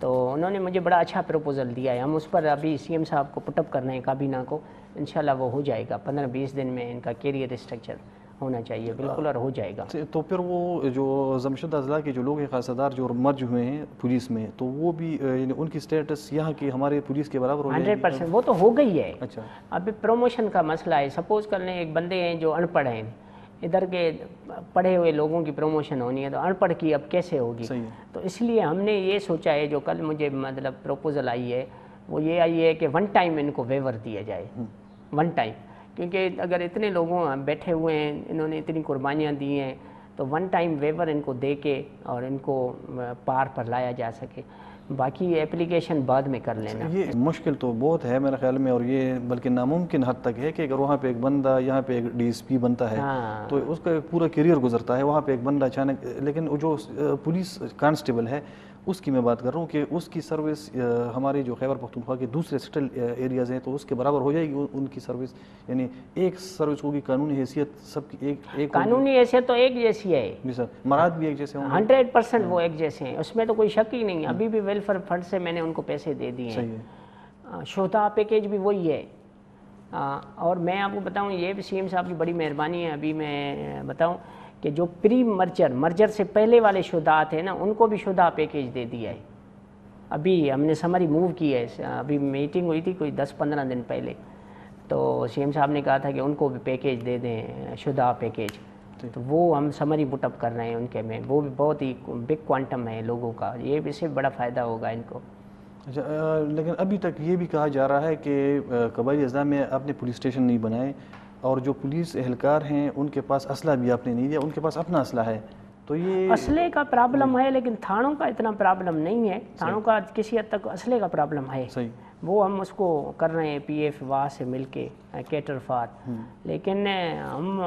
تو انہوں نے مجھے بڑا اچھا پروپوزل دیا ہے، ہم اس پر ابھی سی ایم صاحب کو پٹ اپ کر رہے ہیں کابینہ کو، انشاءاللہ وہ ہو جائے گا 15-20 دن میں، ان کا کیریئر اسٹرکچر ہونا چاہیے بالکل، اور ہو جائے گا۔
تو پھر وہ جو ضم شدہ اضلاع کے جو لوگ ہیں خاصدار جو مرج ہوئے ہیں پولیس میں، تو وہ بھی یعنی ان کی سٹیٹس یہاں کی ہمارے پولیس کے برابر ہو جائے گی؟
100% وہ تو ہو گئی ہے۔
اچھا،
ابھی پروموشن کا مسئلہ ہے، سپوز کر لیں ایک بندے ہیں جو ان پڑھ ہیں، ادھر کے پڑھے ہوئے لوگوں کی پروموشن ہونی ہے، تو ان پڑھ کی اب کیسے ہوگی؟ تو اس لیے ہم نے یہ سوچا ہے، جو کل مجھے مطلب پروپوزل آئی ہے وہ یہ آئی ہے کہ 1 ٹائم ان کو ویور دیا جائے، 1 ٹائم، کیونکہ اگر اتنے لوگوں بیٹھے ہوئے ہیں، انہوں نے اتنی قربانیاں دی ہیں، تو 1 ٹائم ویور ان کو دے کے اور ان کو پار پر لایا جا سکے، باقی اپلیکیشن بعد میں کر لینا۔
یہ مشکل تو بہت ہے میرے خیال میں، اور یہ بلکہ ناممکن حد تک ہے کہ اگر وہاں پہ ایک بندہ یہاں پہ ایک ڈی ایس پی بنتا ہے تو اس کا پورا کیریئر گزرتا ہے، وہاں پہ ایک بندہ اچانک، لیکن جو پولیس کانسٹیبل ہے اس کی میں بات کر رہا ہوں کہ اس کی سروس ہمارے جو خیبر پختونخوا کے دوسرے سٹل ایریاز ہیں تو اس کے برابر ہو جائے گی ان کی سروس، یعنی ایک سروس ہوگی، قانونی حیثیت سب کی ایک
قانونی حیثیت تو ایک جیسی ہے
جی سر، مراد بھی ایک جیسے ہوں گے؟
100% وہ ایک جیسے ہیں، اس میں تو کوئی شک ہی نہیں۔ ابھی بھی ویلفیئر فنڈ سے میں نے ان کو پیسے دے دیے ہیں، شہداء پیکیج بھی وہی ہے۔ اور میں آپ کو بتاؤں، یہ بھی سی ایم صاحب کی بڑی مہربانی ہے، ابھی میں بتاؤں کہ جو پری مرجر سے پہلے والے شہداء تھے نا، ان کو بھی شہداء پیکیج دے دیا ہے۔ ابھی ہم نے سمری موو کی ہے، ابھی میٹنگ ہوئی تھی کوئی 10-15 دن پہلے، تو سی ایم صاحب نے کہا تھا کہ ان کو بھی پیکیج دے دیں، شہداء پیکیج، تو وہ ہم سمری بٹ اپ کر رہے ہیں ان کے میں، وہ بھی بہت ہی بگ کوانٹم ہے لوگوں کا، یہ بھی سے بڑا فائدہ ہوگا ان کو۔
اچھا، لیکن ابھی تک یہ بھی کہا جا رہا ہے کہ قبائلی اضلاع میں آپ نے پولیس اسٹیشن نہیں بنائے، اور جو پولیس اہلکار ہیں ان کے پاس اسلحہ بھی آپ نے نہیں دیا، ان کے پاس اپنا اسلحہ ہے، تو یہ
اسلحے کا پرابلم ہے، لیکن تھانوں کا اتنا پرابلم نہیں ہے، تھانوں کا کسی حد تک اسلحے کا پرابلم ہے، وہ ہم اس کو کر رہے ہیں پی ایف وہاں سے مل کے کیٹر فات، لیکن ہم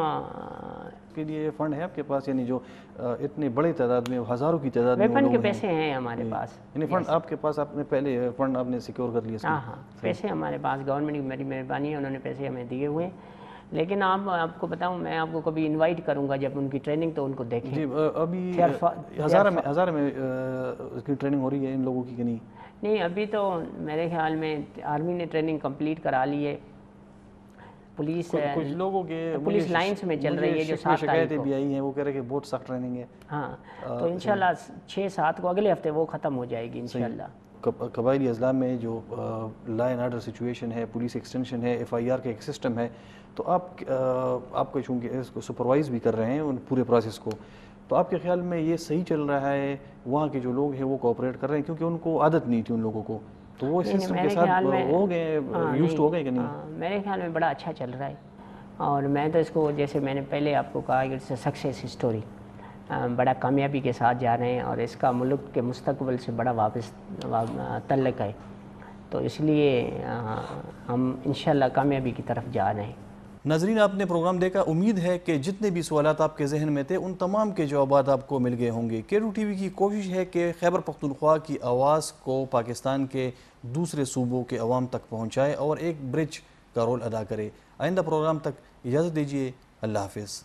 کے لیے فنڈ ہے آپ کے پاس، یعنی جو اتنے بڑے تعداد میں ہزاروں کی تعداد میں
ویپن کے پیسے ہیں ہمارے پاس،
یعنی فنڈ آپ کے پاس، آپ نے پہلے فنڈ آپ نے سیکیور کر لیا؟
ہاں، پیسے ہمارے پاس، گورنمنٹ کی میری مہربانی ہے، انہوں نے پیسے ہمیں دیے ہوئے ہیں، لیکن آپ کو بتاؤں، میں آپ کو کبھی انوائٹ کروں گا جب ان کی ٹریننگ تو ان کو دیکھیں۔
جی، ابھی ہزارہ میں اس کی ٹریننگ ہو رہی ہے ان لوگوں کی کہ نہیں؟
نہیں، ابھی تو میرے خیال میں آرمی نے ٹریننگ کمپلیٹ کرا لی ہے، پولیس
کچھ لوگوں کے
پولیس لائنس میں چل رہی ہے، جو 7
شکایتیں بھی آئی ہیں، وہ کہہ رہے کہ بہت سخت ٹریننگ ہے۔
ہاں، تو انشاءاللہ 6-7 کو اگلے ہفتے وہ ختم ہو جائے گی انشاءاللہ۔
قبائلی اضلاع میں جو لا اینڈ آرڈر سچویشن ہے، پولیس ایکسٹینشن ہے، ایف آئی آر کا ایک سسٹم ہے، تو آپ کو چونکہ اس کو سپروائز بھی کر رہے ہیں ان پورے پروسیس کو، تو آپ کے خیال میں یہ صحیح چل رہا ہے؟ وہاں کے جو لوگ ہیں وہ کوآپریٹ کر رہے ہیں؟ کیونکہ ان کو عادت نہیں تھی ان لوگوں کو، تو وہ سسٹم کے ساتھ ہو گئے، یوزڈ ہو گئے کہ نہیں؟
میرے خیال میں بڑا اچھا چل رہا ہے، اور میں تو اس کو جیسے میں نے پہلے آپ کو کہا کہ اٹس اے سکسیس اسٹوری، بڑا کامیابی کے ساتھ جا رہے ہیں، اور اس کا ملک کے مستقبل سے بڑا تعلق ہے، تو اس لیے ہم انشاءاللہ کامیابی کی طرف جا رہے ہیں۔
ناظرین، آپ نے پروگرام دیکھا، امید ہے کہ جتنے بھی سوالات آپ کے ذہن میں تھے ان تمام کے جوابات آپ کو مل گئے ہوں گے۔ K2 TV کی کوشش ہے کہ خیبر پختونخوا کی آواز کو پاکستان کے دوسرے صوبوں کے عوام تک پہنچائے اور ایک برج کا رول ادا کرے۔ آئندہ پروگرام تک اجازت دیجیے، اللہ حافظ۔